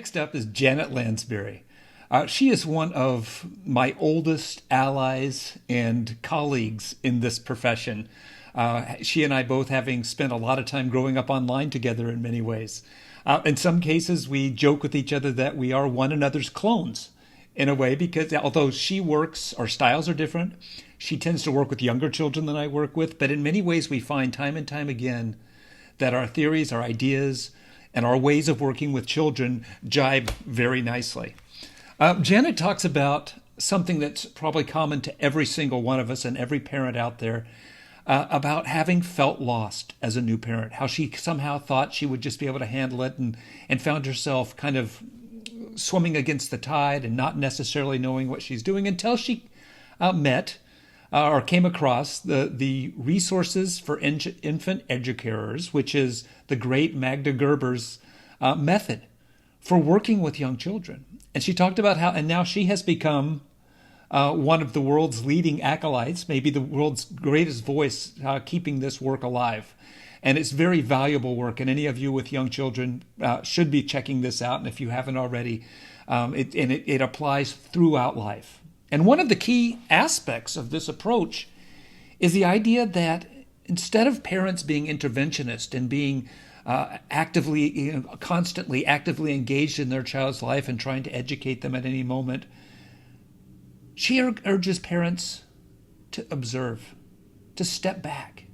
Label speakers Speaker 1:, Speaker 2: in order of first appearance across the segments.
Speaker 1: Next up is Janet Lansbury. She is one of my oldest allies and colleagues in this profession. She and I both having spent a lot of time growing up online together in many ways. In some cases, we joke with each other that we are one another's clones in a way, because although she works, our styles are different. She tends to work with younger children than I work with, but in many ways, we find time and time again that our theories, our ideas, and our ways of working with children jibe very nicely. Janet talks about something that's probably common to every single one of us and every parent out there, about having felt lost as a new parent, how she somehow thought she would just be able to handle it, and found herself kind of swimming against the tide and not necessarily knowing what she's doing until she met or came across the resources for infant educators, which is the great Magda Gerber's method for working with young children. And she talked about how, and now she has become one of the world's leading acolytes, maybe the world's greatest voice, keeping this work alive. And it's very valuable work. And any of you with young children should be checking this out. And if you haven't already, it applies throughout life. And one of the key aspects of this approach is the idea that instead of parents being interventionist and being constantly actively engaged in their child's life and trying to educate them at any moment, she urges parents to observe, to step back,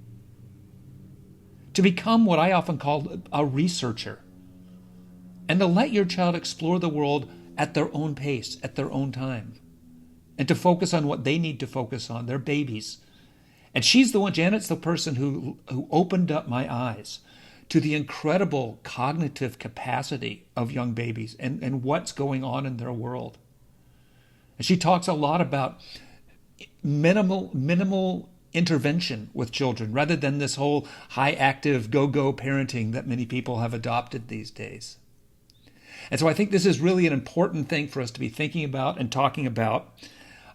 Speaker 1: to become what I often call a researcher, and to let your child explore the world at their own pace, at their own time, and to focus on what they need to focus on. They're babies. And Janet's the person who opened up my eyes to the incredible cognitive capacity of young babies and what's going on in their world. And she talks a lot about minimal intervention with children rather than this whole high active go-go parenting that many people have adopted these days. And so I think this is really an important thing for us to be thinking about and talking about.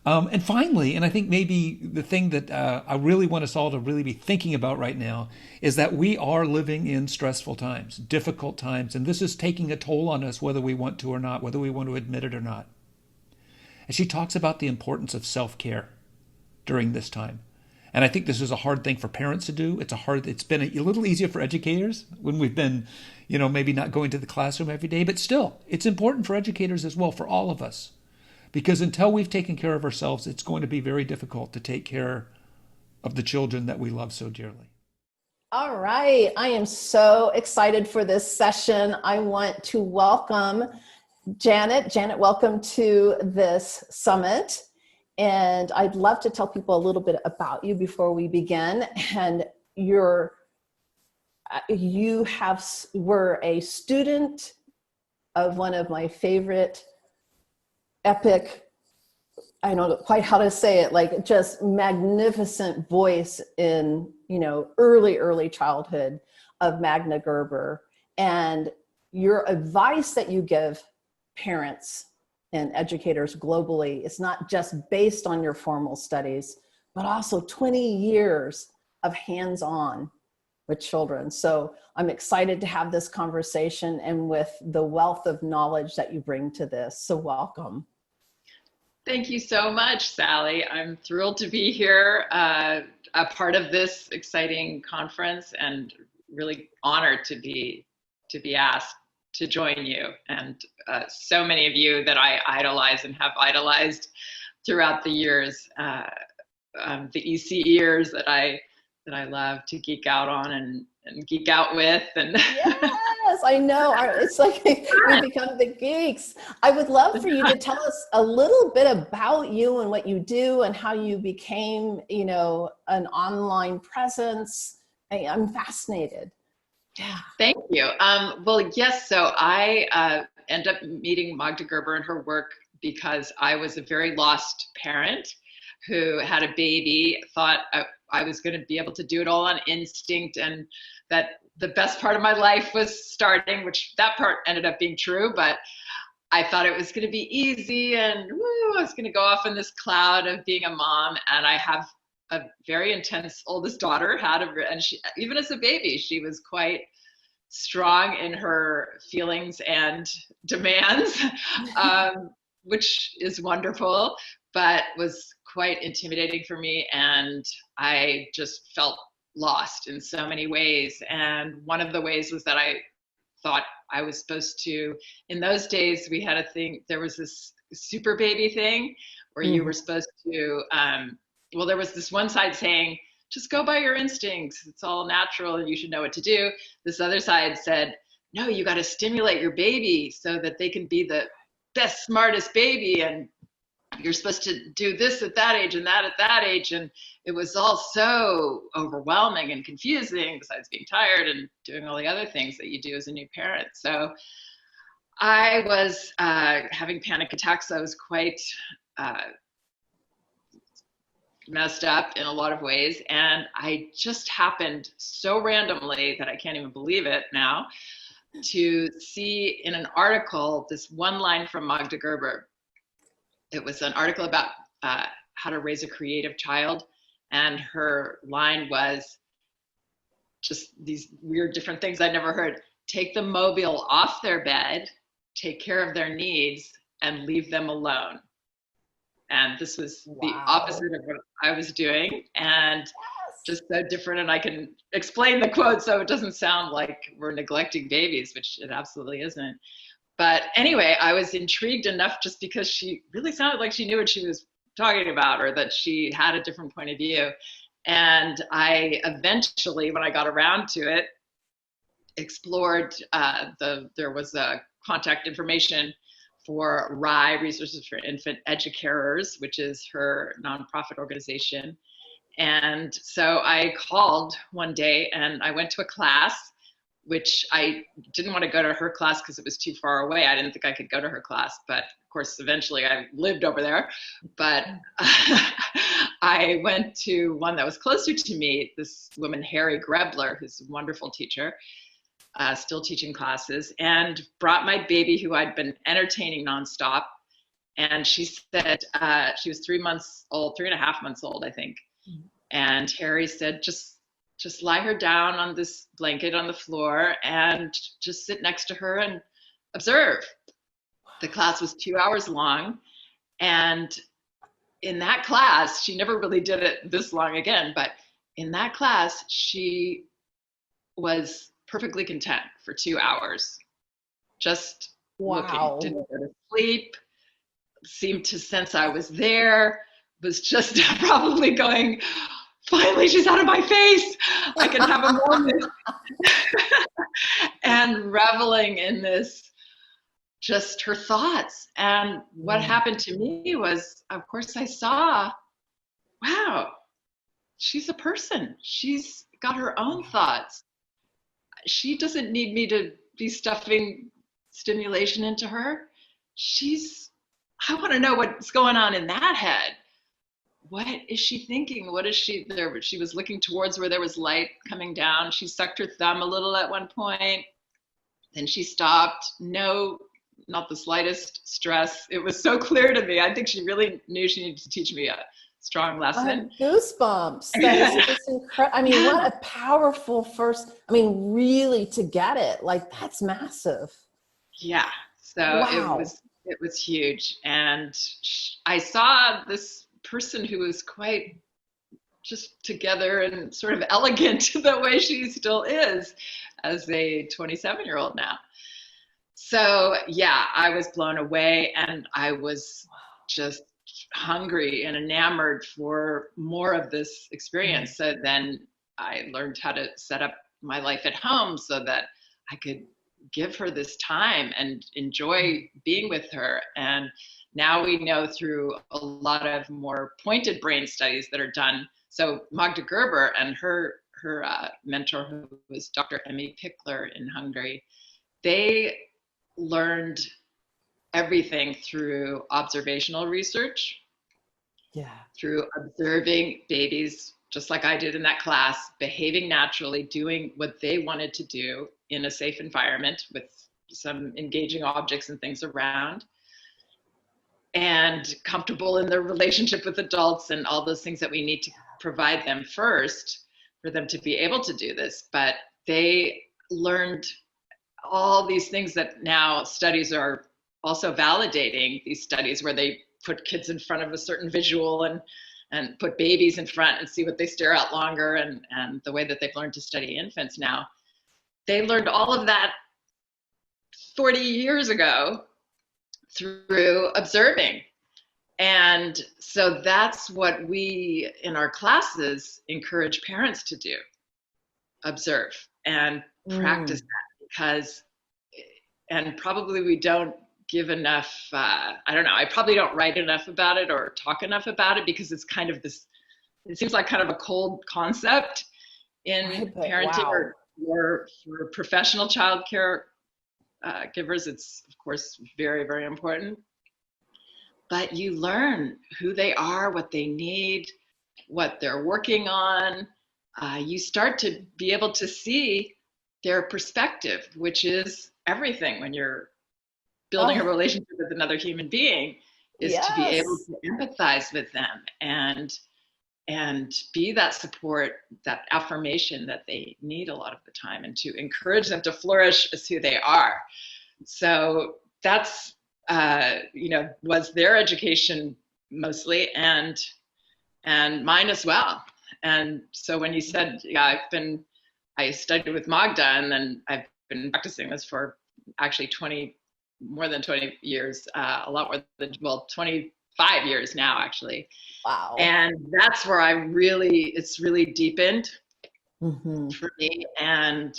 Speaker 1: And finally, and I think maybe the thing that I really want us all to really be thinking about right now is that we are living in stressful times, difficult times, and this is taking a toll on us whether we want to or not, whether we want to admit it or not. And she talks about the importance of self-care during this time. And I think this is a hard thing for parents to do. It's been a little easier for educators when we've been, maybe not going to the classroom every day, but still, it's important for educators as well, for all of us. Because until we've taken care of ourselves, it's going to be very difficult to take care of the children that we love so dearly.
Speaker 2: All right. I am so excited for this session. I want to welcome Janet. Janet, welcome to this summit. And I'd love to tell people a little bit about you before we begin. And were a student of one of my favorite epic, I don't know quite how to say it, like just magnificent voice in, early childhood of Magna Gerber. And your advice that you give parents and educators globally is not just based on your formal studies, but also 20 years of hands-on with children. So I'm excited to have this conversation and with the wealth of knowledge that you bring to this. So welcome.
Speaker 3: Thank you so much, Sally. I'm thrilled to be here, a part of this exciting conference, and really honored to be asked to join you. And so many of you that I idolize and have idolized throughout the years, the EC years that I love to geek out on and geek out with. And
Speaker 2: yes, I know. It's like we become the geeks. I would love for you to tell us a little bit about you and what you do and how you became, an online presence. I'm fascinated.
Speaker 3: Yeah. Thank you. Well, yes. So I end up meeting Magda Gerber and her work because I was a very lost parent who had a baby, thought I was going to be able to do it all on instinct, and that the best part of my life was starting, which that part ended up being true, but I thought it was going to be easy and I was going to go off in this cloud of being a mom. And I have a very intense oldest daughter, and she, even as a baby, she was quite strong in her feelings and demands, which is wonderful, but was quite intimidating for me. And I just felt lost in so many ways. And one of the ways was that I thought I was supposed to, in those days, we had a thing, there was this super baby thing where you were supposed to, well, there was this one side saying, just go by your instincts. It's all natural and you should know what to do. This other side said, no, you got to stimulate your baby so that they can be the best, smartest baby. And you're supposed to do this at that age and that at that age. And it was all so overwhelming and confusing, besides being tired and doing all the other things that you do as a new parent. So I was having panic attacks. I was quite messed up in a lot of ways. And I just happened so randomly that I can't even believe it now to see in an article this one line from Magda Gerber. It was an article about how to raise a creative child. And her line was just these weird different things I'd never heard. Take the mobile off their bed, take care of their needs, and leave them alone. And this was the opposite of what I was doing, and just so different. And I can explain the quote so it doesn't sound like we're neglecting babies, which it absolutely isn't. But anyway, I was intrigued enough just because she really sounded like she knew what she was talking about, or that she had a different point of view. And I eventually, when I got around to it, explored there was a contact information for RIE, Resources for Infant Educators, which is her nonprofit organization. And so I called one day and I went to a class, which I didn't want to go to her class because it was too far away. I didn't think I could go to her class, but of course, eventually I lived over there. But I went to one that was closer to me, this woman, Harry Grebler, who's a wonderful teacher, still teaching classes, and brought my baby who I'd been entertaining nonstop. And she said, she was 3 months old, 3.5 months old, I think. And Harry said, just lie her down on this blanket on the floor and just sit next to her and observe. The class was 2 hours long. And in that class, she never really did it this long again, but in that class, she was perfectly content for 2 hours. Just looking, didn't go to sleep, seemed to sense I was there, was just probably going, finally, she's out of my face. I can have a moment. And reveling in this, just her thoughts. And what happened to me was, of course, I saw, wow, she's a person. She's got her own thoughts. She doesn't need me to be stuffing stimulation into her. I want to know what's going on in that head. What is she thinking? What is she there? She was looking towards where there was light coming down. She sucked her thumb a little at one point. Then she stopped. No, not the slightest stress. It was so clear to me. I think she really knew she needed to teach me a strong lesson.
Speaker 2: I have goosebumps. That is just incredible. I mean, what a powerful first, I mean, really to get it, like that's massive.
Speaker 3: Yeah. So it was huge. And I saw this person who was quite just together and sort of elegant the way she still is as a 27-year-old now. So yeah, I was blown away, and I was just hungry and enamored for more of this experience. So then I learned how to set up my life at home so that I could give her this time and enjoy being with her. And now we know through a lot of more pointed brain studies that are done. So Magda Gerber and her mentor, who was Dr. Emmy Pickler in Hungary, they learned everything through observational research, through observing babies, just like I did in that class, behaving naturally, doing what they wanted to do in a safe environment with some engaging objects and things around, and comfortable in their relationship with adults and all those things that we need to provide them first for them to be able to do this. But they learned all these things that now studies are also validating, these studies where they put kids in front of a certain visual and put babies in front and see what they stare at longer, and the way that they've learned to study infants now. They learned all of that 40 years ago through observing. And so that's what we in our classes encourage parents to do: observe and practice that, because, and probably we don't give enough, I don't know, I probably don't write enough about it or talk enough about it, because it's kind of this, it seems like kind of a cold concept in parenting.
Speaker 2: Wow.
Speaker 3: Or for professional childcare givers, it's of course very, very important. But you learn who they are, what they need, what they're working on. You start to be able to see their perspective, which is everything when you're building a relationship with another human being, is to be able to empathize with them and be that support, that affirmation that they need a lot of the time, and to encourage them to flourish as who they are. So that's, was their education mostly, and mine as well. And so when you said, yeah, I studied with Magda, and then I've been practicing this for actually more than 20 years, a lot more than, 25 years now, actually.
Speaker 2: Wow.
Speaker 3: And that's where it's really deepened for me, and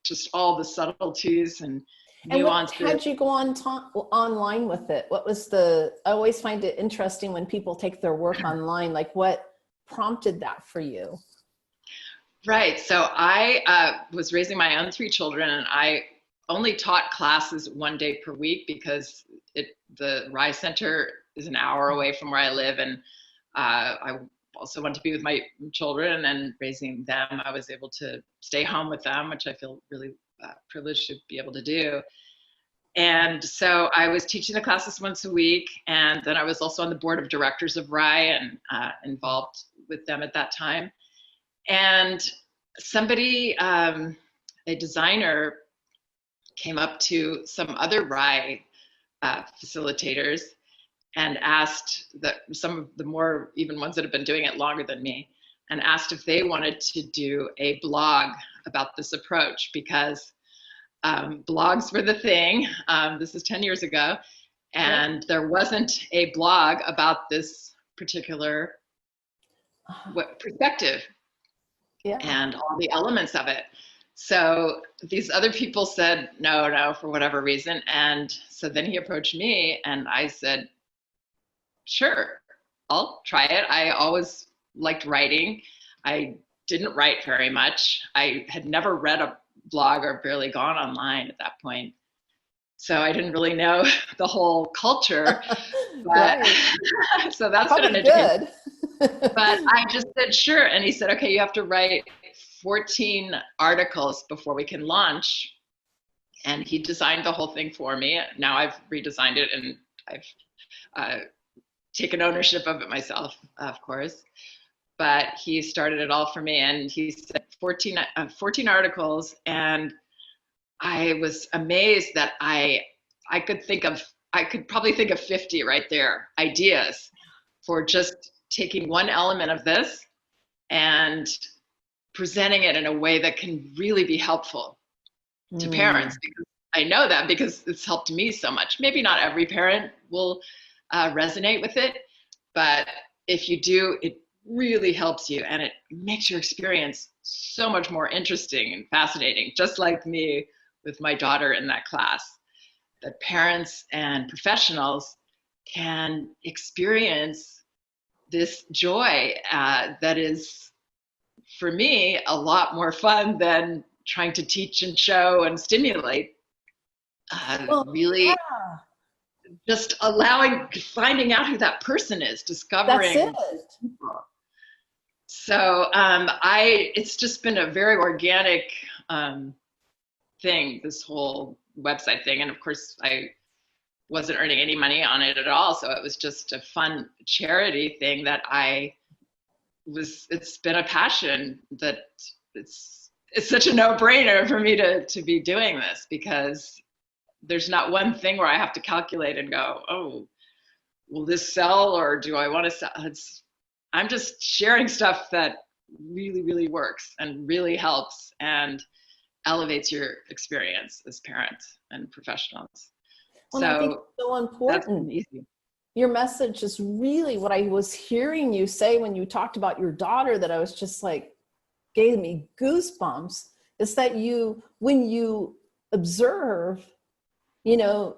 Speaker 3: just all the subtleties and nuances.
Speaker 2: How'd you go online with it? I always find it interesting when people take their work online, like what prompted that for you?
Speaker 3: Right. So I was raising my own 3 children, and I only taught classes 1 day per week, because the Rye Center is an hour away from where I live, and I also want to be with my children and raising them. I was able to stay home with them, which I feel really privileged to be able to do. And so I was teaching the classes once a week, and then I was also on the board of directors of Rye and involved with them at that time. And somebody, a designer, came up to some other Rye facilitators and asked that some of the more even ones that have been doing it longer than me, and asked if they wanted to do a blog about this approach, because blogs were the thing. This is 10 years ago, and there wasn't a blog about this particular perspective and all the elements of it. So these other people said no for whatever reason, and so then he approached me, and I said, sure, I'll try it. I always liked writing. I didn't write very much. I had never read a blog or barely gone online at that point, so I didn't really know the whole culture. But so that's
Speaker 2: probably
Speaker 3: been an education. But I just said sure, and he said, okay, you have to write 14 articles before we can launch. And he designed the whole thing for me. Now I've redesigned it, and I've taken ownership of it myself, of course. But he started it all for me, and he said 14 articles, and I was amazed that I could probably think of 50 right there, ideas for just taking one element of this and presenting it in a way that can really be helpful to parents. Because I know that, because it's helped me so much. Maybe not every parent will resonate with it, but if you do, it really helps you, and it makes your experience so much more interesting and fascinating, just like me with my daughter in that class. That parents and professionals can experience this joy that is, for me, a lot more fun than trying to teach and show and stimulate. Just finding out who that person is, discovering.
Speaker 2: That's it.
Speaker 3: So it's just been a very organic thing, this whole website thing. And of course, I wasn't earning any money on it at all. So it was just a fun charity thing that it's been a passion that it's such a no-brainer for me to be doing this, because there's not one thing where I have to calculate and go, oh, will this sell, or do I want to sell? I'm just sharing stuff that really, really works and really helps and elevates your experience as parents and professionals.
Speaker 2: Well, I think it's so
Speaker 3: that's been
Speaker 2: important.
Speaker 3: easy.
Speaker 2: Your message is really what I was hearing you say when you talked about your daughter, that I was just like, gave me goosebumps, is that when you observe, an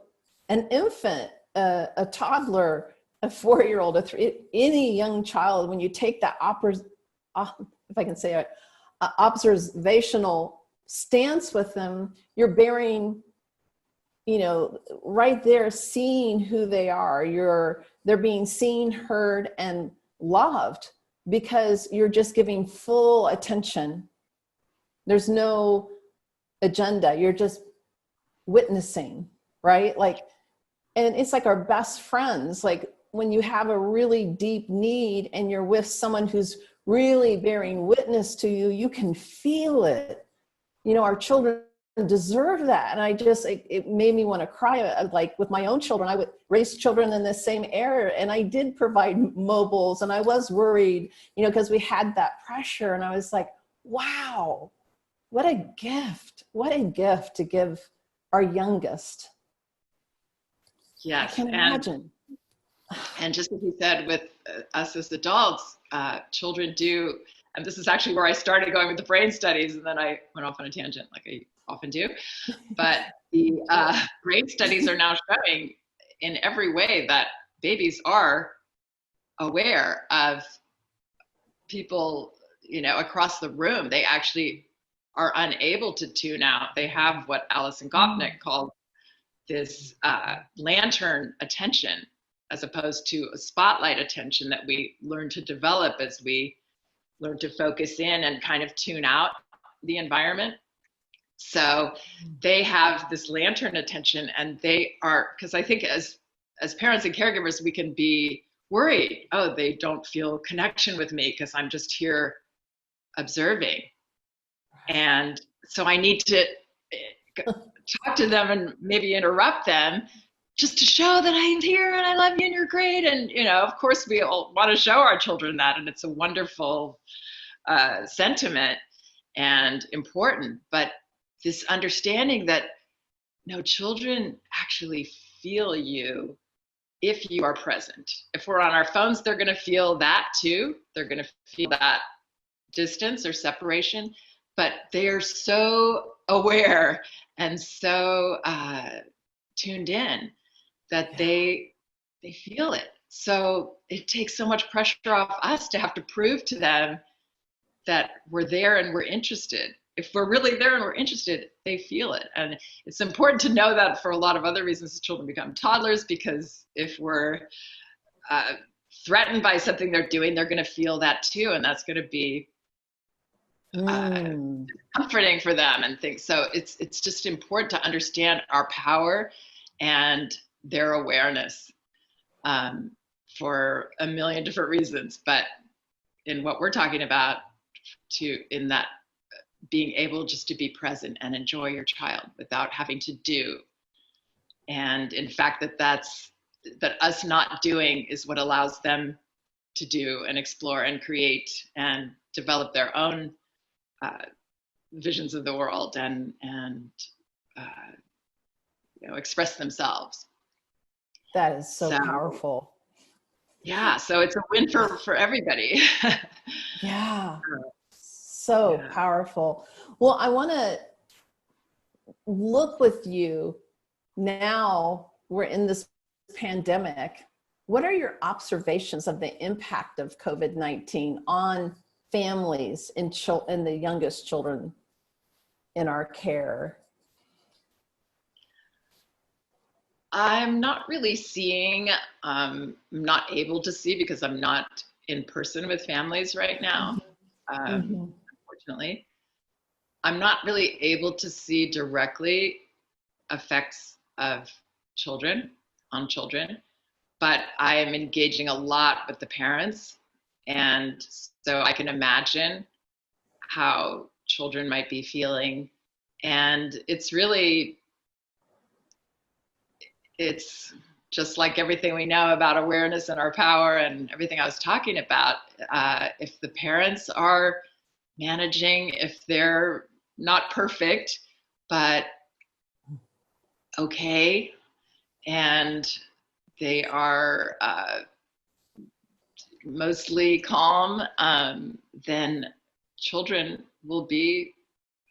Speaker 2: infant, a toddler, a 4-year-old, any young child, when you take that if I can say it, observational stance with them, you're bearing, right there, seeing who they are. They're being seen, heard, and loved, because you're just giving full attention. There's no agenda. You're just witnessing, right? And it's like our best friends. Like when you have a really deep need and you're with someone who's really bearing witness to you, you can feel it. Our children deserve that. And it made me want to cry. Like with my own children, I would raise children in the same era, and I did provide mobiles, and I was worried, because we had that pressure. And I was like, wow, what a gift to give our youngest.
Speaker 3: Yes.
Speaker 2: I can't imagine.
Speaker 3: And just as you said, with us as adults, children do, and this is actually where I started going with the brain studies, and then I went off on a tangent like I often do. But the brain studies are now showing in every way that babies are aware of people, across the room. They actually are unable to tune out. They have what Alison Gopnik called this lantern attention, as opposed to a spotlight attention that we learn to develop as we learn to focus in and kind of tune out the environment. So they have this lantern attention, and they are, because I think as parents and caregivers, we can be worried, oh, they don't feel connection with me because I'm just here observing. And so I need to talk to them and maybe interrupt them just to show that I'm here and I love you and you're great. And, of course, we all want to show our children that. And it's a wonderful sentiment and important. But this understanding that, no, children actually feel you if you are present. If we're on our phones, they're going to feel that too. They're going to feel that distance or separation. But they are so aware and so tuned in that they feel it. So it takes so much pressure off us to have to prove to them that we're there and we're interested. If we're really there and we're interested, they feel it. And it's important to know that for a lot of other reasons children become toddlers, because if we're threatened by something they're doing, they're going to feel that too. And that's going to be comforting for them and things. So it's just important to understand our power and their awareness for a million different reasons. But in what we're talking about, in that being able just to be present and enjoy your child without having to do. And in fact, that us not doing is what allows them to do and explore and create and develop their own visions of the world and express themselves.
Speaker 2: That is so powerful.
Speaker 3: Yeah, so it's a win for everybody.
Speaker 2: Yeah. So powerful. Well, I want to look with you now. We're in this pandemic. What are your observations of the impact of COVID-19 on families and the youngest children in our care?
Speaker 3: I'm not really seeing, I'm not able to see because I'm not in person with families right now. Unfortunately, I'm not really able to see directly effects of children on children, but I am engaging a lot with the parents. And so I can imagine how children might be feeling. And it's really, it's just like everything we know about awareness and our power and everything I was talking about. If the parents are managing, if they're not perfect, but okay, and they are mostly calm, then children will be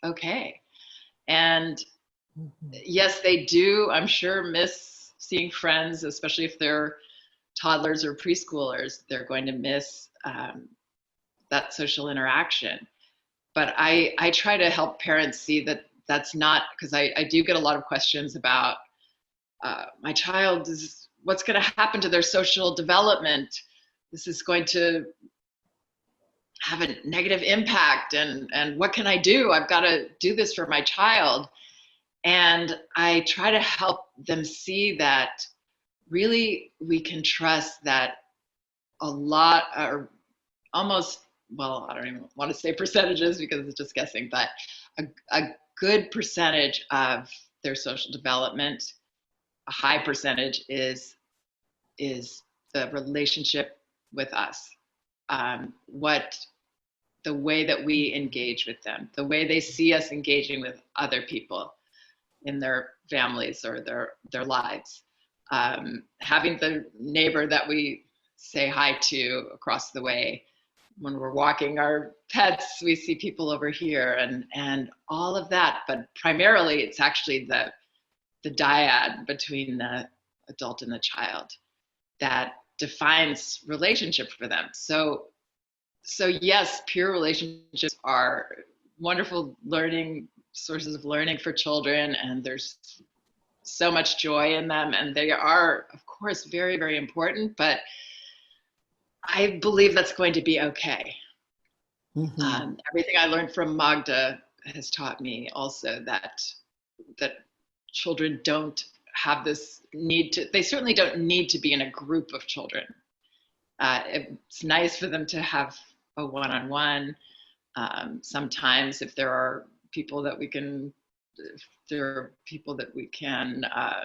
Speaker 3: okay. And yes, they do, I'm sure, miss seeing friends, especially if they're toddlers or preschoolers. They're going to miss that social interaction. But I try to help parents see that that's not, because I do get a lot of questions about my child is, what's going to happen to their social development? This is going to have a negative impact, and what can I do? I've got to do this for my child. And I try to help them see that really we can trust that a lot, or almost, well, I don't even want to say percentages because it's just guessing, but a good percentage of their social development, a high percentage, is the relationship with us. What the way that we engage with them, the way they see us engaging with other people in their families or their lives. Having the neighbor that we say hi to across the way, when we're walking our pets, we see people over here, and all of that. But primarily, it's actually the dyad between the adult and the child that defines relationship for them. So yes, peer relationships are wonderful learning sources of learning for children, and there's so much joy in them, and they are, of course, very, very important, but I believe that's going to be okay. Everything I learned from Magda has taught me also that children don't have this need to, they certainly don't need to be in a group of children. It's nice for them to have a one-on-one. Sometimes if there are people that we can,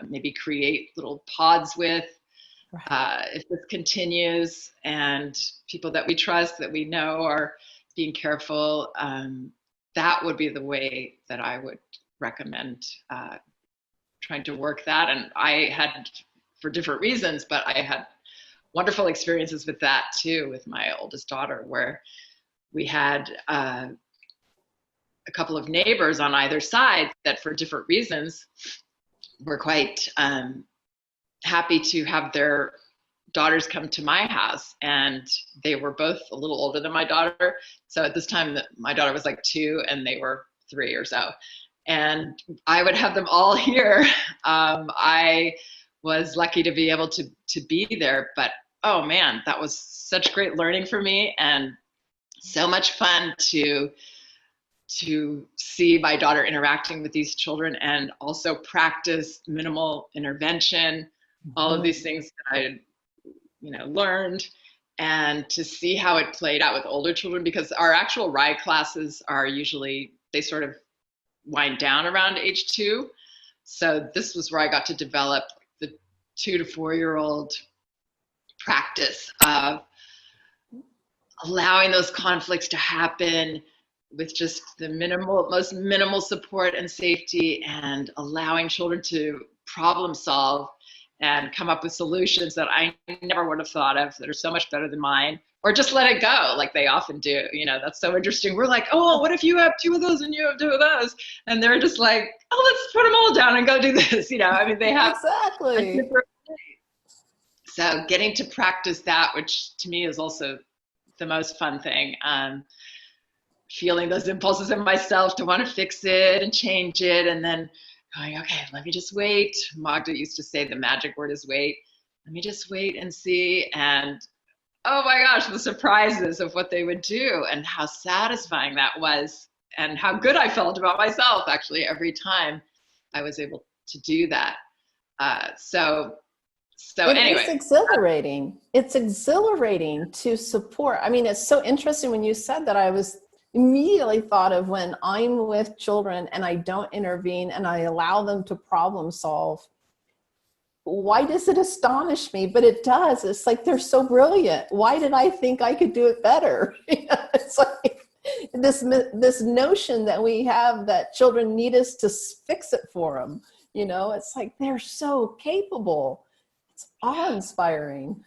Speaker 3: maybe create little pods with, if this continues, and people that we trust, that we know are being careful, that would be the way that I would recommend trying to work that. And I had, for different reasons, but I had wonderful experiences with that too, with my oldest daughter, where we had a couple of neighbors on either side that, for different reasons, were quite happy to have their daughters come to my house. And they were both a little older than my daughter. So at this time, my daughter was like 2 and they were 3 or so. And I would have them all here. I was lucky to be able to be there, but oh man, that was such great learning for me, and so much fun to see my daughter interacting with these children, and also practice minimal intervention, all of these things that I learned, and to see how it played out with older children, because our actual RIE classes are usually, they sort of wind down around age 2. So this was where I got to develop the 2 to 4-year-old practice of allowing those conflicts to happen with just the most minimal support and safety, and allowing children to problem solve and come up with solutions that I never would have thought of, that are so much better than mine, or just let it go like they often do. That's so interesting. We're like, oh, what if you have 2 of those and you have 2 of those? And they're just like, oh, let's put them all down and go do this. They have
Speaker 2: exactly.
Speaker 3: So getting to practice that, which to me is also the most fun thing. Feeling those impulses in myself to want to fix it and change it, and then going, okay, let me just wait. Magda used to say the magic word is wait. Let me just wait and see. And oh my gosh, the surprises of what they would do, and how satisfying that was, and how good I felt about myself actually every time I was able to do that. So anyway.
Speaker 2: It's exhilarating. It's exhilarating to support. I mean, it's so interesting when you said that. I was immediately thought of when I'm with children and I don't intervene and I allow them to problem solve. Why does it astonish me? But it does. It's like, they're so brilliant. Why did I think I could do it better? It's like this notion that we have that children need us to fix it for them. It's like, they're so capable. It's awe-inspiring.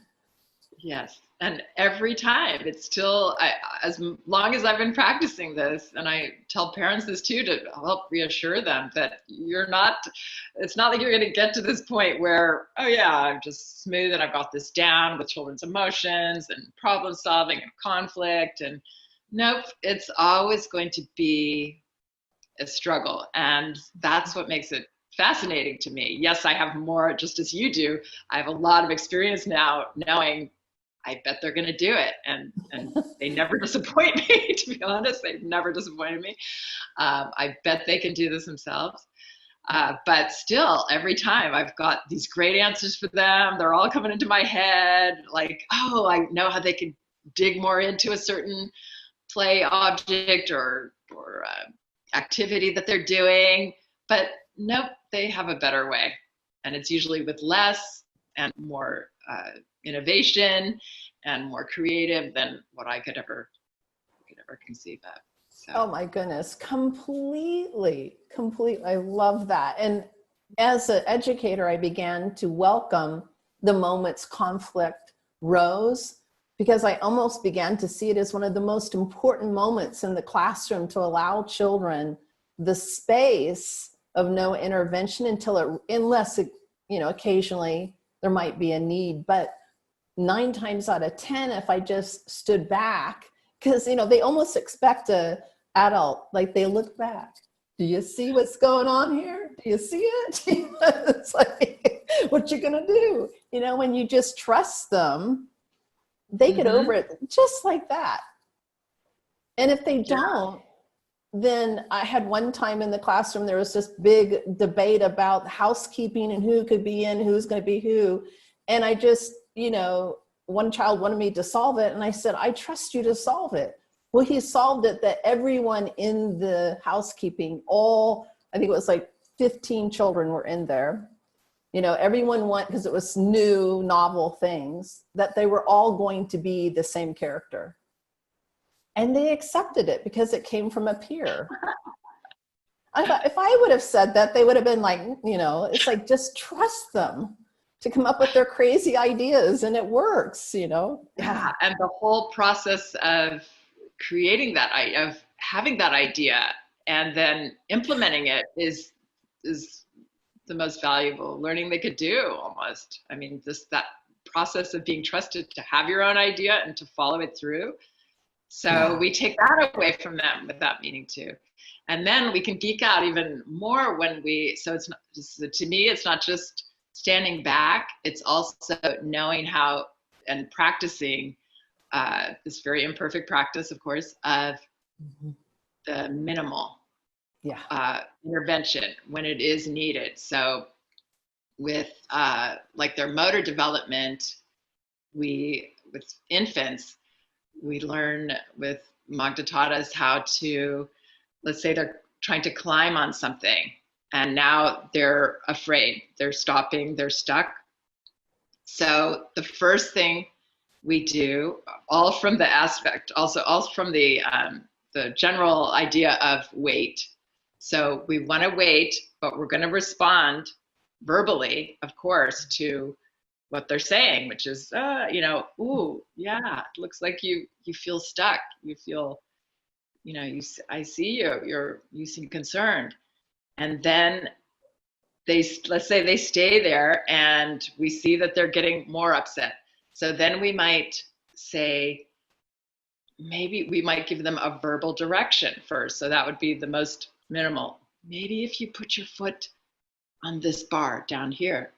Speaker 3: Yes. And every time it's still, as long as I've been practicing this, and I tell parents this too, to help reassure them that it's not like you're going to get to this point where, oh yeah, I'm just smooth and I've got this down with children's emotions and problem solving and conflict. And nope, it's always going to be a struggle. And that's what makes it fascinating to me. Yes, I have more, just as you do. I have a lot of experience now knowing I bet they're going to do it. And they never disappoint me, to be honest. They've never disappointed me. I bet they can do this themselves. But still, every time I've got these great answers for them. They're all coming into my head. Like, oh, I know how they can dig more into a certain play object or activity that they're doing. But nope, they have a better way. And it's usually with less and more innovation and more creative than what I could ever conceive of. So.
Speaker 2: Oh my goodness, completely. I love that. And as an educator, I began to welcome the moments conflict rose, because I almost began to see it as one of the most important moments in the classroom, to allow children the space of no intervention unless occasionally there might be a need. But 9 times out of 10, if I just stood back, because they almost expect a adult, like, they look back. Do you see what's going on here? Do you see it? It's like, what you gonna do? When you just trust them, they get over it just like that. And if they don't, then I had one time in the classroom, there was this big debate about housekeeping and who could be in, who's going to be who. And I just, one child wanted me to solve it. And I said, I trust you to solve it. Well, he solved it that everyone in the housekeeping, I think it was like 15 children were in there. Everyone went, because it was new, novel things, that they were all going to be the same character. And they accepted it because it came from a peer. I thought, if I would have said that, they would have been like, it's like, just trust them to come up with their crazy ideas, and it works,
Speaker 3: Yeah, and the whole process of creating that, of having that idea and then implementing it is the most valuable learning they could do, almost. I mean, that process of being trusted to have your own idea and to follow it through. So we take that away from them without meaning to. And then we can geek out even more to me, it's not just standing back, it's also knowing how and practicing this very imperfect practice, of course, of the minimal intervention when it is needed. So with like their motor development, with infants, we learn with Magda taught us how to, let's say they're trying to climb on something and now they're afraid, they're stopping, they're stuck. So the first thing we do, all from the general idea of wait. So we want to wait, but we're going to respond verbally, of course, to what they're saying, which is, ooh, yeah, it looks like you feel stuck. You feel, I see you seem concerned. And then let's say they stay there and we see that they're getting more upset. So then we might say, maybe we might give them a verbal direction first. So that would be the most minimal. Maybe if you put your foot on this bar down here,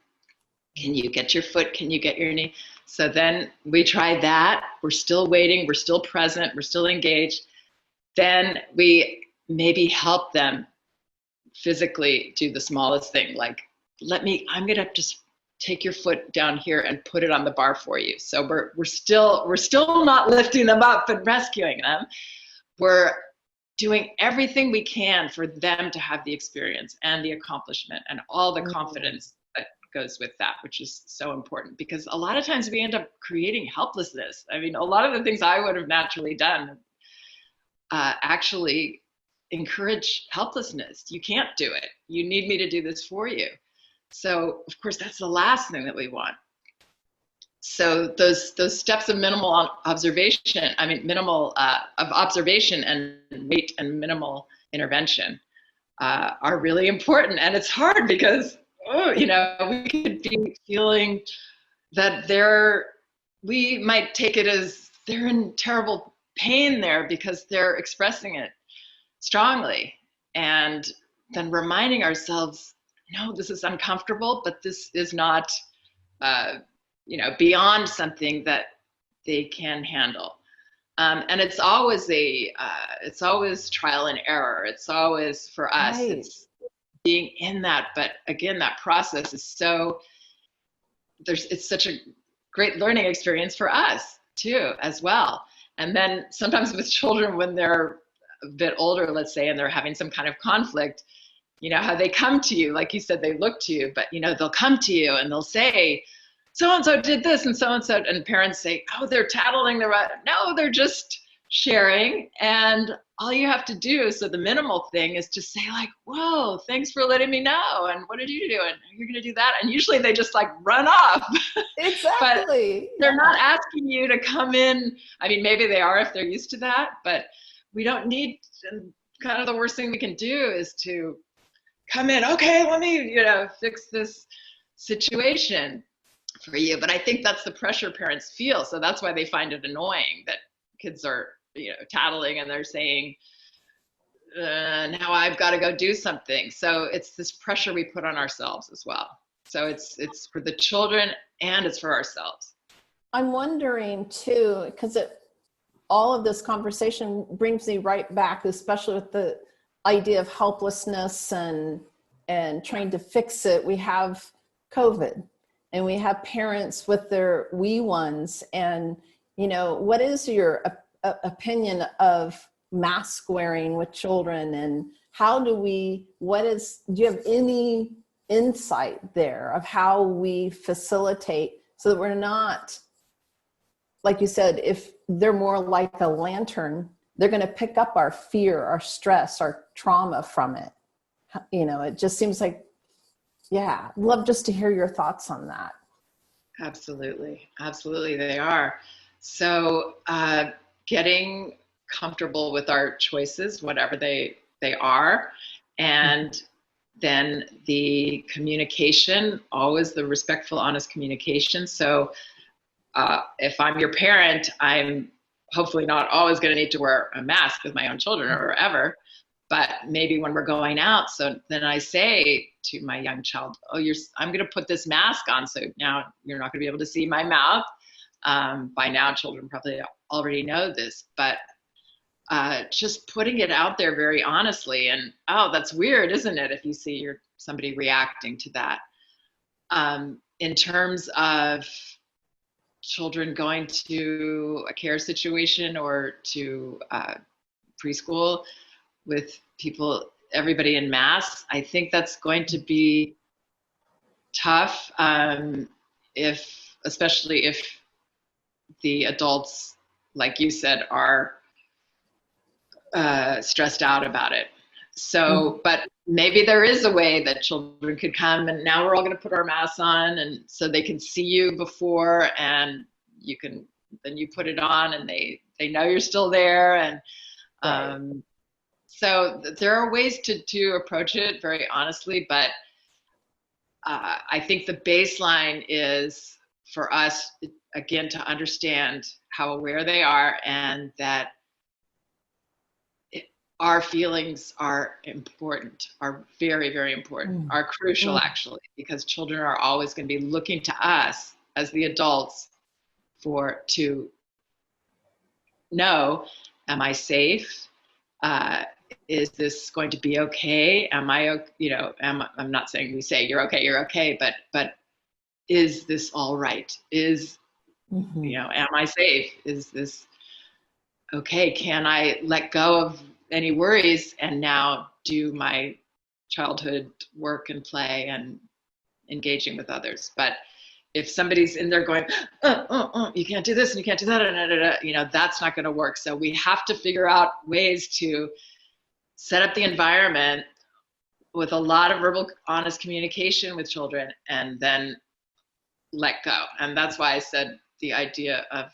Speaker 3: can you get your foot? Can you get your knee? So then we try that. We're still waiting. We're still present. We're still engaged. Then we maybe help them physically do the smallest thing. Like, I'm going to just take your foot down here and put it on the bar for you. So we're still not lifting them up and rescuing them. We're doing everything we can for them to have the experience and the accomplishment and all the confidence that goes with that, which is so important, because a lot of times we end up creating helplessness. I mean, a lot of the things I would have naturally done actually encourage helplessness. You can't do it. You need me to do this for you. So of course that's the last thing that we want. So those steps of minimal observation, of observation and wait and minimal intervention are really important. And it's hard because, we could be feeling that we might take it as they're in terrible pain there because they're expressing it strongly. And then reminding ourselves, no, this is uncomfortable, but this is not, beyond something that they can handle. And it's always trial and error. It's always, for us,
Speaker 2: Right.
Speaker 3: it's being in that. But again, that process is it's such a great learning experience for us too, as well. And then sometimes with children, when they're a bit older, let's say, and they're having some kind of conflict, how they come to you, like you said, they look to you, but they'll come to you and they'll say, so-and-so did this and so-and-so, and parents say, oh, they're tattling no, they're just sharing. And all you have to do, so the minimal thing is to say like, whoa, thanks for letting me know. And what did you do? And you're going to do that. And usually they just like run off.
Speaker 2: Exactly.
Speaker 3: But they're not asking you to come in. I mean, maybe they are if they're used to that, but we don't need, kind of the worst thing we can do is to come in, okay, let me, fix this situation for you. But I think that's the pressure parents feel. So that's why they find it annoying that kids are, tattling and they're saying, now I've got to go do something. So it's this pressure we put on ourselves as well. So it's for the children and it's for ourselves.
Speaker 2: I'm wondering too, because all of this conversation brings me right back, especially with the idea of helplessness and trying to fix it. We have COVID and we have parents with their wee ones. And, what is your opinion of mask wearing with children, and do you have any insight there of how we facilitate so that we're not, like you said, if they're more like a lantern, they're going to pick up our fear, our stress, our trauma from it. It just seems like, yeah, I'd love just to hear your thoughts on that.
Speaker 3: Absolutely. Absolutely, they are. So getting comfortable with our choices, whatever they are, and then the communication, always the respectful, honest communication. So if I'm your parent, I'm hopefully not always going to need to wear a mask with my own children or ever, but maybe when we're going out. So then I say to my young child, oh, I'm going to put this mask on. So now you're not going to be able to see my mouth. By now, children probably already know this, but just putting it out there very honestly. And, oh, that's weird, isn't it? If you see somebody reacting to that. In terms of children going to a care situation or to preschool with everybody in mass, I think that's going to be tough, especially if the adults, like you said, are stressed out about it. So, but maybe there is a way that children could come, and now we're all going to put our masks on, and so they can see you before, and then you put it on, and they know you're still there, and
Speaker 2: Right.
Speaker 3: so there are ways to approach it very honestly, but I think the baseline is for us, again, to understand how aware they are and that our feelings are important, are very, very important, are crucial actually, because children are always going to be looking to us as the adults to know, am I safe? Is this going to be okay? I'm not saying we say you're okay, but is this all right? Am I safe? Is this okay, can I let go of any worries and now do my childhood work and play and engaging with others? But if somebody's in there going, you can't do this and you can't do that, you know, that's not going to work. So we have to figure out ways to set up the environment with a lot of verbal, honest communication with children, and then let go. And that's why I said the idea of,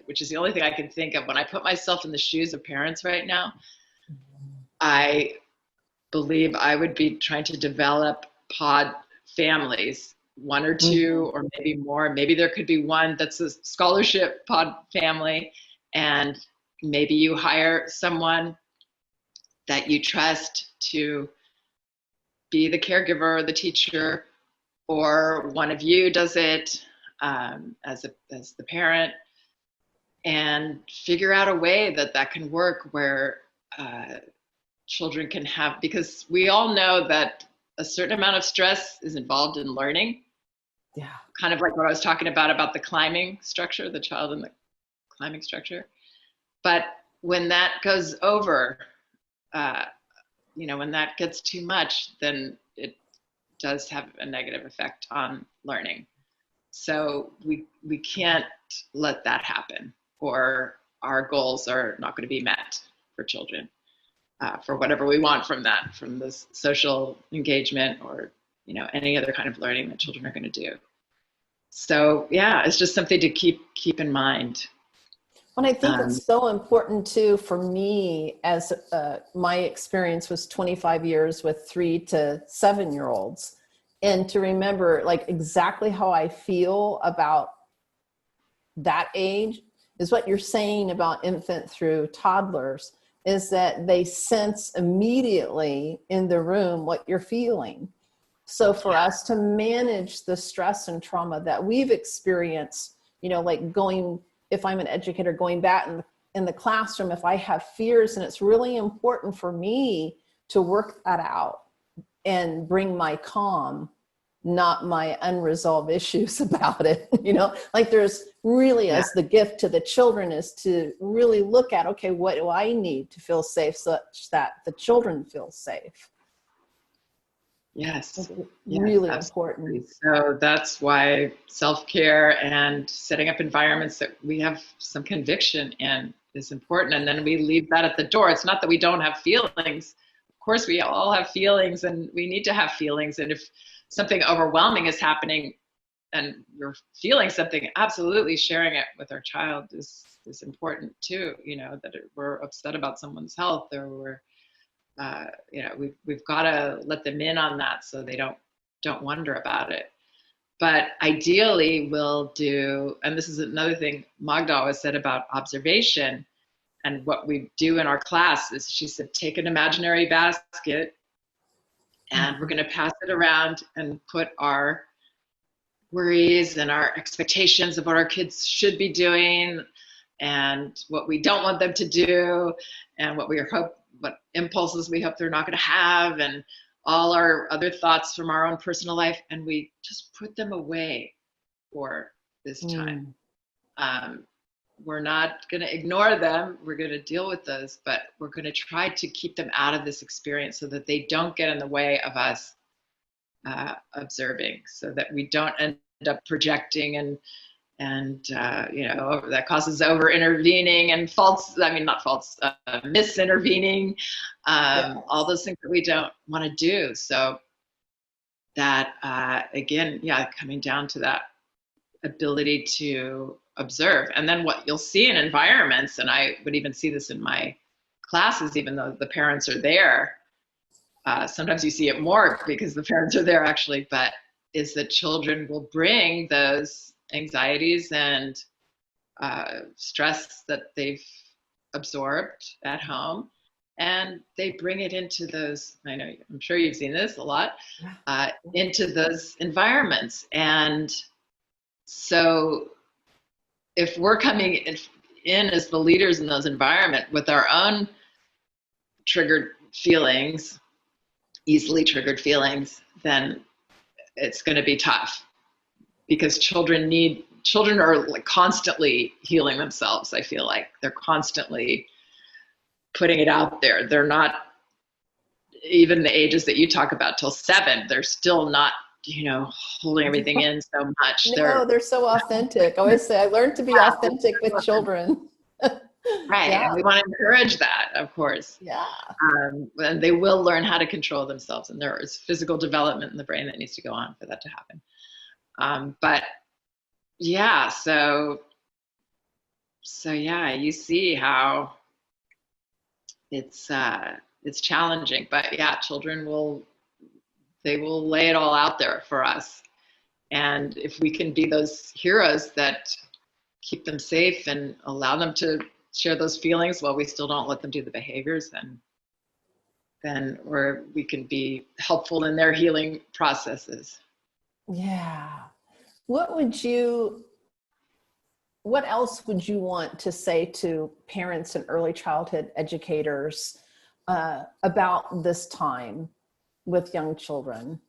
Speaker 3: which is the only thing I can think of when I put myself in the shoes of parents right now, I believe I would be trying to develop pod families, one or two, or maybe more. Maybe there could be one that's a scholarship pod family, and maybe you hire someone that you trust to be the caregiver or the teacher, or one of you does it as the parent, and figure out a way that that can work where children can have, because we all know that a certain amount of stress is involved in learning.
Speaker 2: Yeah.
Speaker 3: Kind of like what I was talking about the climbing structure, the child in the climbing structure. But when that goes over, you know, when that gets too much, then it does have a negative effect on learning. So we can't let that happen, or our goals are not going to be met for children, for whatever we want from that, from this social engagement or, you know, any other kind of learning that children are going to do. So yeah, it's just something to keep in mind.
Speaker 2: And I think it's so important too for me, as my experience was 25 years with 3 to 7-year-olds, and to remember like exactly how I feel about that age is what you're saying about infant through toddlers, is that they sense immediately in the room what you're feeling. So for us to manage the stress and trauma that we've experienced, you know, like going, if I'm an educator, going back in the classroom, if I have fears, and it's really important for me to work that out and bring my calm, not my unresolved issues about it. You know, like there's really, as the gift to the children is to really look at, okay, what do I need to feel safe such that the children feel safe?
Speaker 3: Yes.
Speaker 2: Really
Speaker 3: Absolutely.
Speaker 2: important.
Speaker 3: So that's why self-care and setting up environments that we have some conviction in is important. And then we leave that at the door. It's not that we don't have feelings. Of course, we all have feelings, and we need to have feelings. And if something overwhelming is happening and we're feeling something, absolutely sharing it with our child is important too. You know, that we're upset about someone's health, or we're you know, we've got to let them in on that so they don't wonder about it. But ideally, we'll do, and this is another thing Magda always said about observation, and what we do in our class is, she said, take an imaginary basket, and we're going to pass it around and put our worries and our expectations of what our kids should be doing, and what we don't want them to do, and what impulses we hope they're not going to have, and all our other thoughts from our own personal life, and we just put them away for this time. We're not going to ignore them. We're going to deal with those, but we're going to try to keep them out of this experience so that they don't get in the way of us observing, so that we don't end up projecting and you know, that causes over intervening and misintervening, all those things that we don't want to do. So that again, coming down to that ability to observe. And then what you'll see in environments, and I would even see this in my classes, even though the parents are there, sometimes you see it more because the parents are there actually, but is that children will bring those anxieties and stress that they've absorbed at home, and they bring it into those, I'm sure you've seen this a lot, into those environments. And so if we're coming in as the leaders in those environments with our own triggered feelings, easily triggered feelings, then it's going to be tough, because children need children are like constantly healing themselves. I feel like they're constantly putting it out there. They're not, even the ages that you talk about till 7, they're still not, holding everything in so much.
Speaker 2: No, they're so authentic. I always say I learned to be authentic with children.
Speaker 3: Right.
Speaker 2: Yeah.
Speaker 3: And we want to encourage that, of course.
Speaker 2: Yeah.
Speaker 3: And they will learn how to control themselves. And there is physical development in the brain that needs to go on for that to happen. But yeah, so yeah, you see how it's challenging, but yeah, children will lay it all out there for us. And if we can be those heroes that keep them safe and allow them to share those feelings while we still don't let them do the behaviors, then we can be helpful in their healing processes.
Speaker 2: Yeah. What else would you want to say to parents and early childhood educators about this time with young children?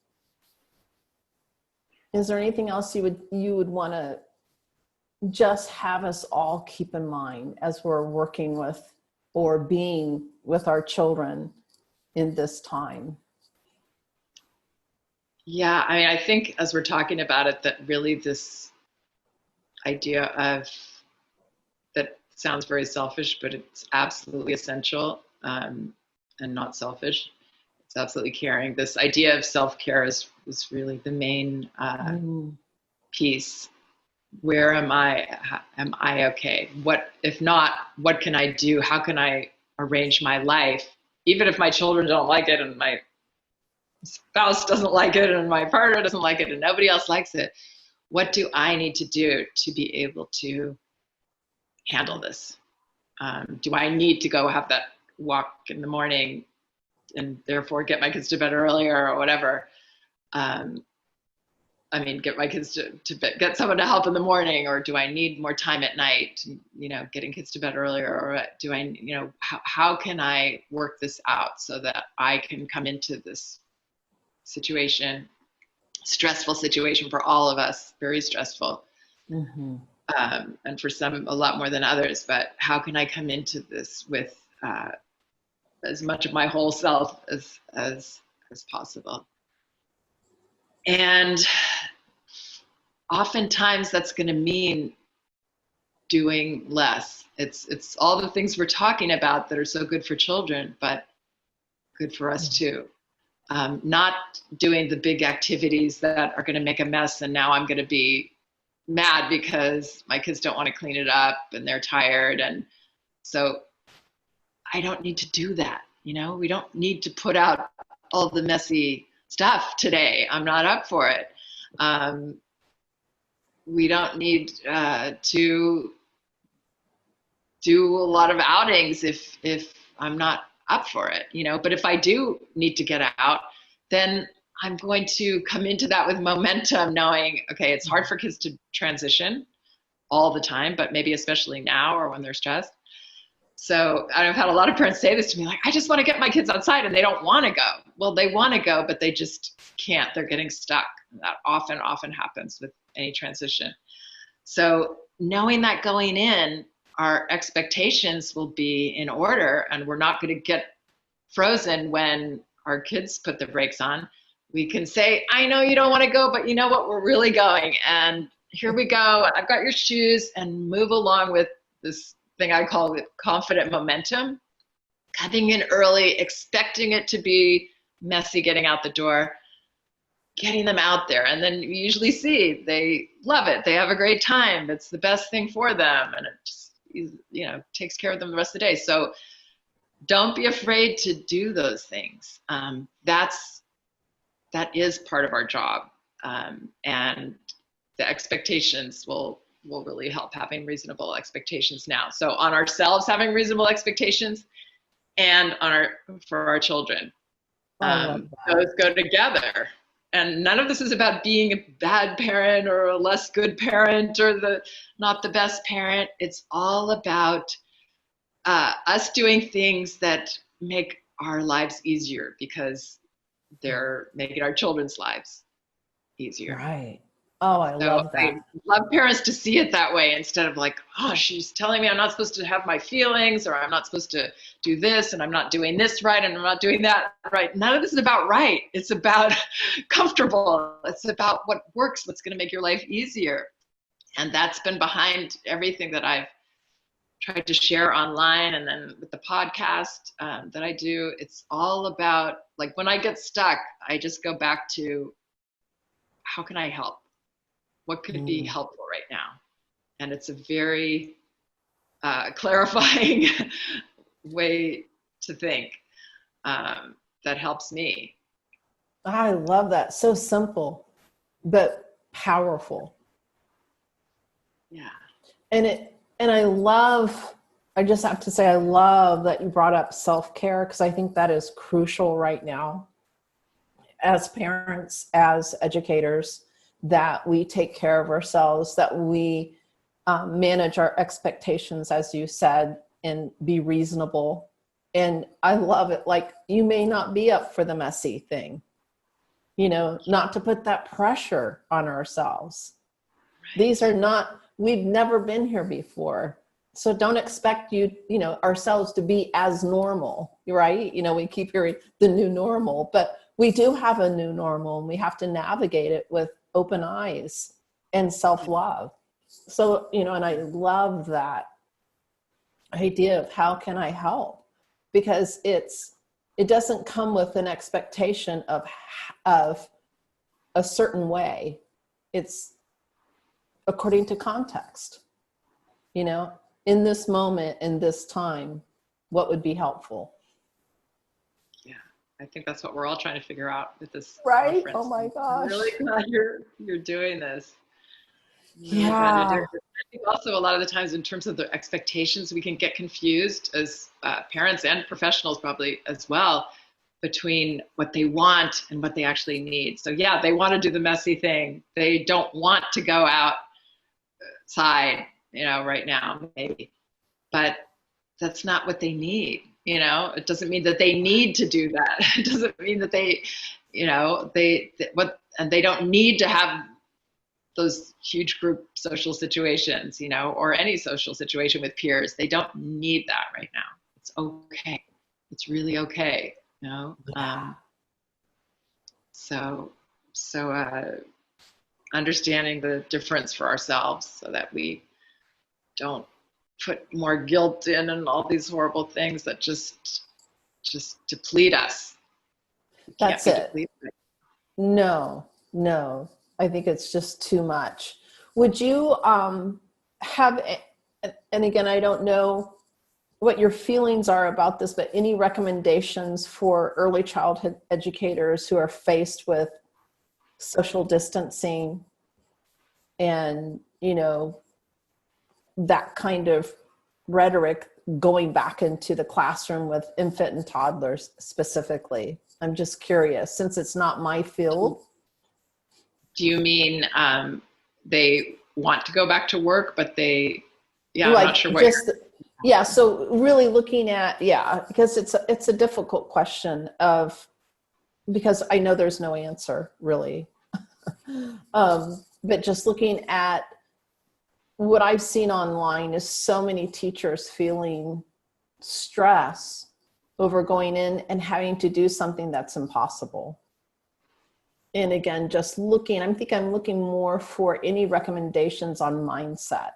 Speaker 2: Is there anything else you would want to just have us all keep in mind as we're working with or being with our children in this time?
Speaker 3: Yeah, I mean, I think as we're talking about it, that really this idea of, that sounds very selfish, but it's absolutely essential, and not selfish. It's absolutely caring. This idea of self-care is really the main piece. Where am I? Am I okay? What, if not, what can I do? How can I arrange my life? Even if my children don't like it and my spouse doesn't like it and my partner doesn't like it and nobody else likes it, what do I need to do to be able to handle this? Do I need to go have that walk in the morning and therefore get my kids to bed earlier or whatever? I mean, get my kids to bed, get someone to help in the morning, or do I need more time at night, getting kids to bed earlier, or do I, how can I work this out so that I can come into this situation, stressful situation for all of us, very stressful. Mm-hmm. And for some, a lot more than others, but how can I come into this with as much of my whole self as possible? And oftentimes that's going to mean doing less. It's all the things we're talking about that are so good for children, but good for us too. Not doing the big activities that are going to make a mess, and now I'm going to be mad because my kids don't want to clean it up and they're tired, and so I don't need to do that. We don't need to put out all the messy stuff today. I'm not up for it. We don't need to do a lot of outings if I'm not up for it, but if I do need to get out, then I'm going to come into that with momentum, knowing, okay, it's hard for kids to transition all the time, but maybe especially now or when they're stressed. So I've had a lot of parents say this to me, like, I just want to get my kids outside and they don't want to go. Well, they want to go, but they just can't. They're getting stuck. That often happens with any transition. So knowing that going in, our expectations will be in order, and we're not going to get frozen when our kids put the brakes on. We can say, I know you don't want to go, but you know what? We're really going. And here we go. And I've got your shoes, and move along with this thing I call it confident momentum. Coming in early, expecting it to be messy getting out the door, getting them out there. And then you usually see they love it. They have a great time. It's the best thing for them. And it just, takes care of them the rest of the day. So don't be afraid to do those things. That is part of our job. And the expectations will really help, having reasonable expectations now. So on ourselves, having reasonable expectations, and for our children. Those go together. And none of this is about being a bad parent or a less good parent or not the best parent. It's all about us doing things that make our lives easier, because they're making our children's lives easier.
Speaker 2: Right. Oh, I
Speaker 3: So
Speaker 2: love
Speaker 3: I
Speaker 2: that.
Speaker 3: love parents to see it that way instead of like, oh, she's telling me I'm not supposed to have my feelings, or I'm not supposed to do this, and I'm not doing this right, and I'm not doing that right. None of this is about right. It's about comfortable. It's about what works, what's going to make your life easier. And that's been behind everything that I've tried to share online, and then with the podcast that I do. It's all about, like, when I get stuck, I just go back to, how can I help? What could be
Speaker 2: Mm.
Speaker 3: helpful right now? And it's a very clarifying way to think that helps me.
Speaker 2: I love that. So simple, but powerful.
Speaker 3: Yeah.
Speaker 2: And I just have to say, I love that you brought up self-care, because I think that is crucial right now as parents, as educators, that we take care of ourselves, that we manage our expectations, as you said, and be reasonable. And I love it. Like, you may not be up for the messy thing, not to put that pressure on ourselves. These are not, we've never been here before. So don't expect ourselves to be as normal, right? We keep hearing the new normal, but we do have a new normal, and we have to navigate it with open eyes and self-love. So, and I love that idea of how can I help? Because it doesn't come with an expectation of a certain way. It's according to context, in this moment, in this time, what would be helpful?
Speaker 3: Yeah. I think that's what we're all trying to figure out with this
Speaker 2: Right?
Speaker 3: conference.
Speaker 2: Oh my
Speaker 3: I'm
Speaker 2: gosh.
Speaker 3: really glad you're doing this. I'm really glad you're doing
Speaker 2: Yeah,
Speaker 3: this. I think also a lot of the times, in terms of the expectations, we can get confused as parents and professionals probably as well, between what they want and what they actually need. So yeah, they want to do the messy thing. They don't want to go outside, right now, maybe. But that's not what they need. It doesn't mean that they need to do that. It doesn't mean that and they don't need to have those huge group social situations, or any social situation with peers. They don't need that right now. It's okay. It's really okay.
Speaker 2: yeah.
Speaker 3: So, understanding the difference for ourselves, so that we don't put more guilt in and all these horrible things that just deplete us. We can't
Speaker 2: That's
Speaker 3: be
Speaker 2: it.
Speaker 3: depleted.
Speaker 2: No, I think it's just too much. Would you have, and again, I don't know what your feelings are about this, but any recommendations for early childhood educators who are faced with social distancing and, that kind of rhetoric going back into the classroom with infant and toddlers specifically? I'm just curious, since it's not my field.
Speaker 3: Do you mean they want to go back to work, but I'm not
Speaker 2: Like,
Speaker 3: sure what
Speaker 2: just, yeah, so really looking at, yeah, because it's a difficult question because I know there's no answer really. But just looking at what I've seen online is so many teachers feeling stress over going in and having to do something that's impossible. And again, just looking, I'm looking more for any recommendations on mindset.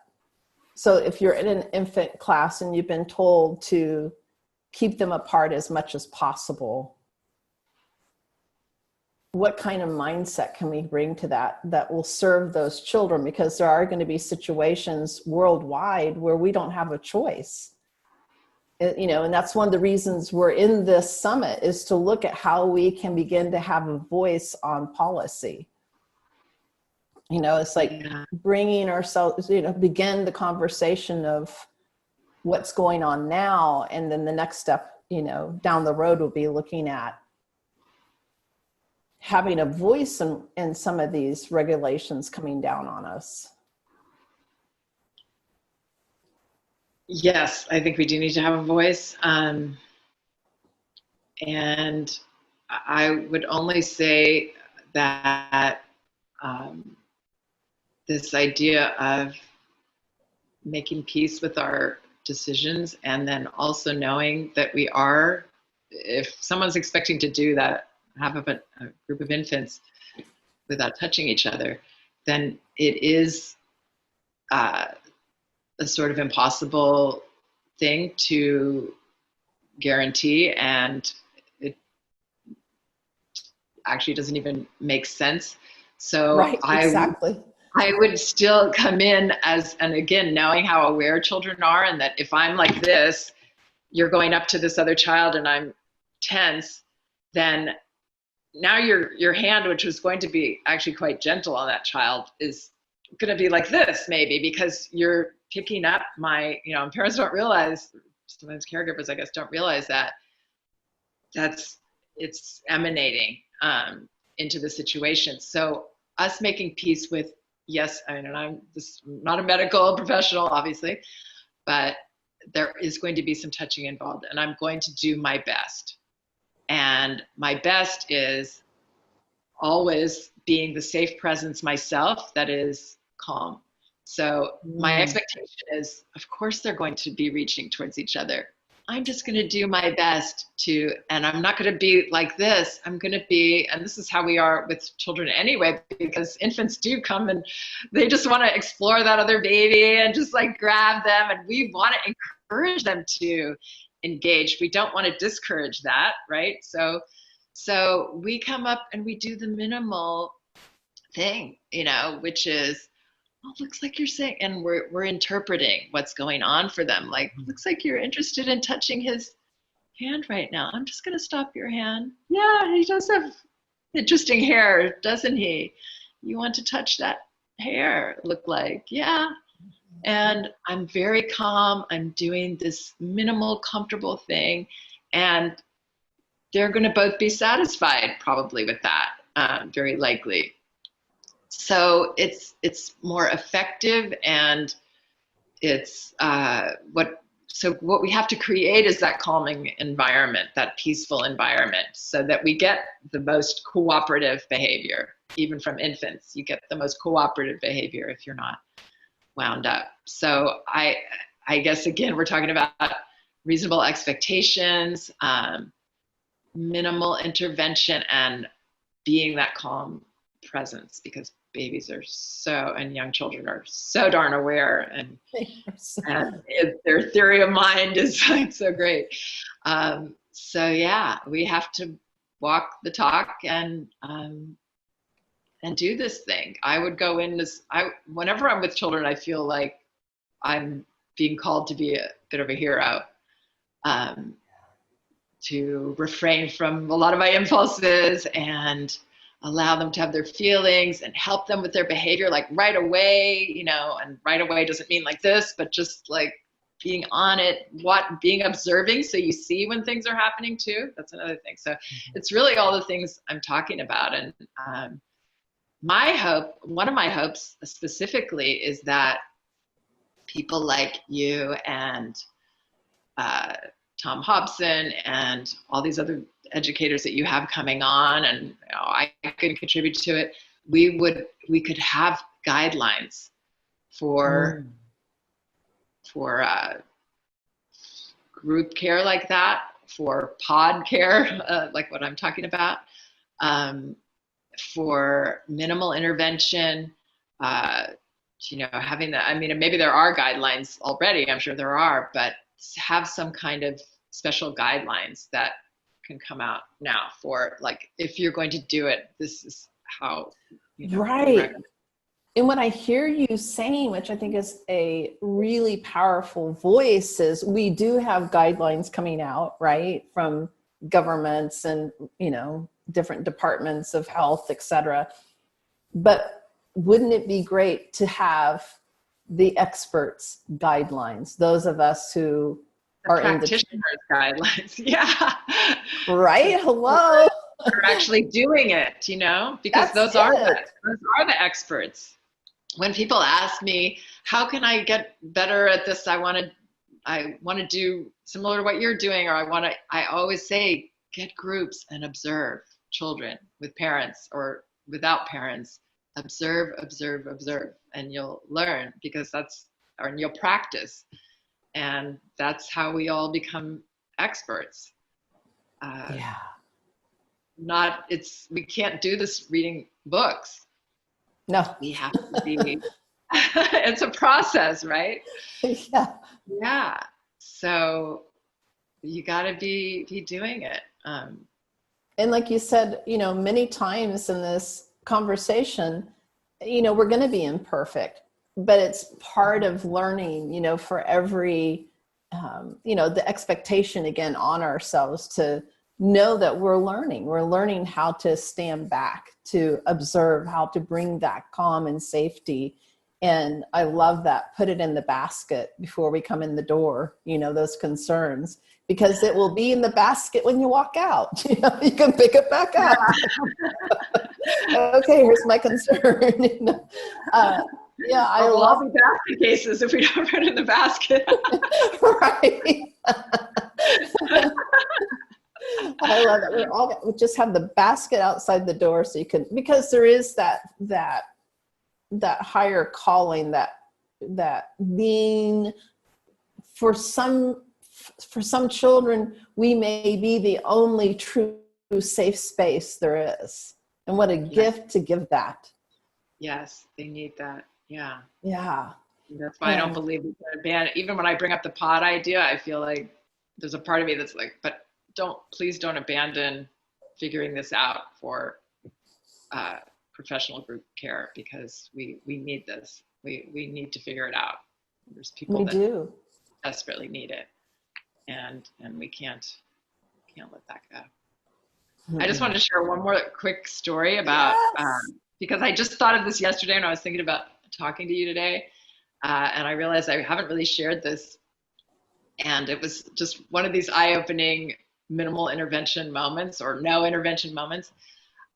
Speaker 2: So if you're in an infant class and you've been told to keep them apart as much as possible, what kind of mindset can we bring to that will serve those children? Because there are going to be situations worldwide where we don't have a choice. And that's one of the reasons we're in this summit, is to look at how we can begin to have a voice on policy. It's like bringing ourselves, begin the conversation of what's going on now. And then the next step, down the road will be looking at having a voice in some of these regulations coming down on us.
Speaker 3: Yes, I think we do need to have a voice. And I would only say that this idea of making peace with our decisions, and then also knowing that we are, if someone's expecting to do that, have a group of infants without touching each other, then it is a sort of impossible thing to guarantee, and it actually doesn't even make sense. So
Speaker 2: Right, exactly.
Speaker 3: I would still come in as, and again, knowing how aware children are, and that if I'm like this, you're going up to this other child and I'm tense, then now your hand, which was going to be actually quite gentle on that child, is going to be like this maybe, because you're picking up my, parents don't realize, sometimes caregivers, I guess, don't realize that it's emanating into the situation. So us making peace with, yes, I mean, and I'm not a medical professional, obviously, but there is going to be some touching involved, and I'm going to do my best. And my best is always being the safe presence myself that is calm. So my expectation is, of course, they're going to be reaching towards each other. I'm just going to do my best to, and I'm not going to be like this. I'm going to be, and this is how we are with children anyway, because infants do come and they just want to explore that other baby and just like grab them. And we want to encourage them to engage. We don't want to discourage that, right? So we come up and we do the minimal thing, which is, oh, looks like you're saying, and we're interpreting what's going on for them. Like, looks like you're interested in touching his hand right now. I'm just going to stop your hand. Yeah, he does have interesting hair, doesn't he? You want to touch that hair, look like. Yeah. And I'm very calm. I'm doing this minimal, comfortable thing. And they're going to both be satisfied probably with that, very likely. So it's more effective, and it's what we have to create is that calming environment, that peaceful environment, so that we get the most cooperative behavior. Even from infants, you get the most cooperative behavior if you're not wound up. So I guess, again, we're talking about reasonable expectations, minimal intervention, and being that calm presence, because babies are and young children are so darn aware, and their theory of mind is like so great. So yeah, we have to walk the talk and do this thing. I would go in this, whenever I'm with children, I feel like I'm being called to be a bit of a hero, to refrain from a lot of my impulses and allow them to have their feelings and help them with their behavior, like right away, and right away doesn't mean like this, but just like being on it, being observing, so you see when things are happening too. That's another thing. So it's really all the things I'm talking about. And one of my hopes specifically, is that people like you and Tom Hobson and all these other educators that you have coming on, and I could contribute to it, we could have guidelines for group care like that, for pod care, like what I'm talking about, for minimal intervention, having that. I mean, maybe there are guidelines already, I'm sure there are, but have some kind of special guidelines that can come out now for, like, if you're going to do it, this is how,
Speaker 2: right. And what I hear you saying, which I think is a really powerful voice, is we do have guidelines coming out, right, from governments and, different departments of health, et cetera. But wouldn't it be great to have the experts' guidelines, those of us who are in the
Speaker 3: practitioners' guidelines? Yeah.
Speaker 2: Right. Hello.
Speaker 3: Are actually doing it, because those are the experts. When people ask me, how can I get better at this? I want to do similar to what you're doing, or I always say, get groups and observe children with parents or without parents, observe, observe, observe, and you'll learn and you'll practice. And that's how we all become experts.
Speaker 2: Yeah.
Speaker 3: We can't do this reading books.
Speaker 2: No.
Speaker 3: We have to be, it's a process, right?
Speaker 2: Yeah.
Speaker 3: Yeah. So you got to be doing it.
Speaker 2: And like you said, many times in this conversation, we're going to be imperfect, but it's part of learning, for every, the expectation again on ourselves to know that we're learning how to stand back, to observe, how to bring that calm and safety. And I love that. Put it in the basket before we come in the door, those concerns, because it will be in the basket when you walk out. You can pick it back up. Okay, here's my concern. Yeah, I
Speaker 3: we'll
Speaker 2: love
Speaker 3: all be basket cases if we don't put it in the basket.
Speaker 2: Right. I love it. We just have the basket outside the door so you can, because there is that higher calling, that being, for some children, we may be the only true safe space there is. And what a gift to give that.
Speaker 3: Yes, they need that. Yeah.
Speaker 2: Yeah.
Speaker 3: That's why I don't believe we can abandon. Even when I bring up the pod idea, I feel like there's a part of me that's like, but please don't abandon figuring this out for professional group care, because we need this. We need to figure it out. There's people that desperately need it, and we can't let that go. I just wanted to share one more quick story about because I just thought of this yesterday when I was thinking about talking to you today, and I realized I haven't really shared this, and it was just one of these eye-opening minimal intervention moments, or no intervention moments.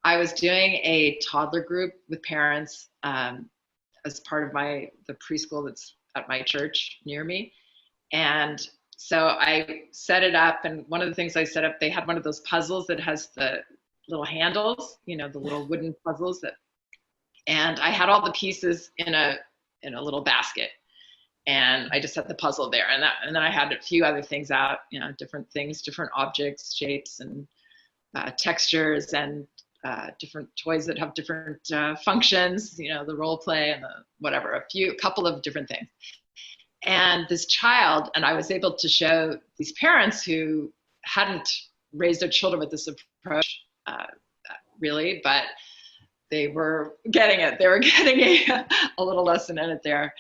Speaker 3: I was doing a toddler group with parents as part of the preschool that's at my church near me. And so I set it up, and one of the things I set up, they had one of those puzzles that has the little handles, the little wooden puzzles and I had all the pieces in a little basket. And I just had the puzzle there, and then I had a few other things out, different things, different objects, shapes, and textures, and different toys that have different functions, the role play and the whatever, a couple of different things. And this child, and I was able to show these parents who hadn't raised their children with this approach, really, but they were getting it. They were getting a little lesson in it there.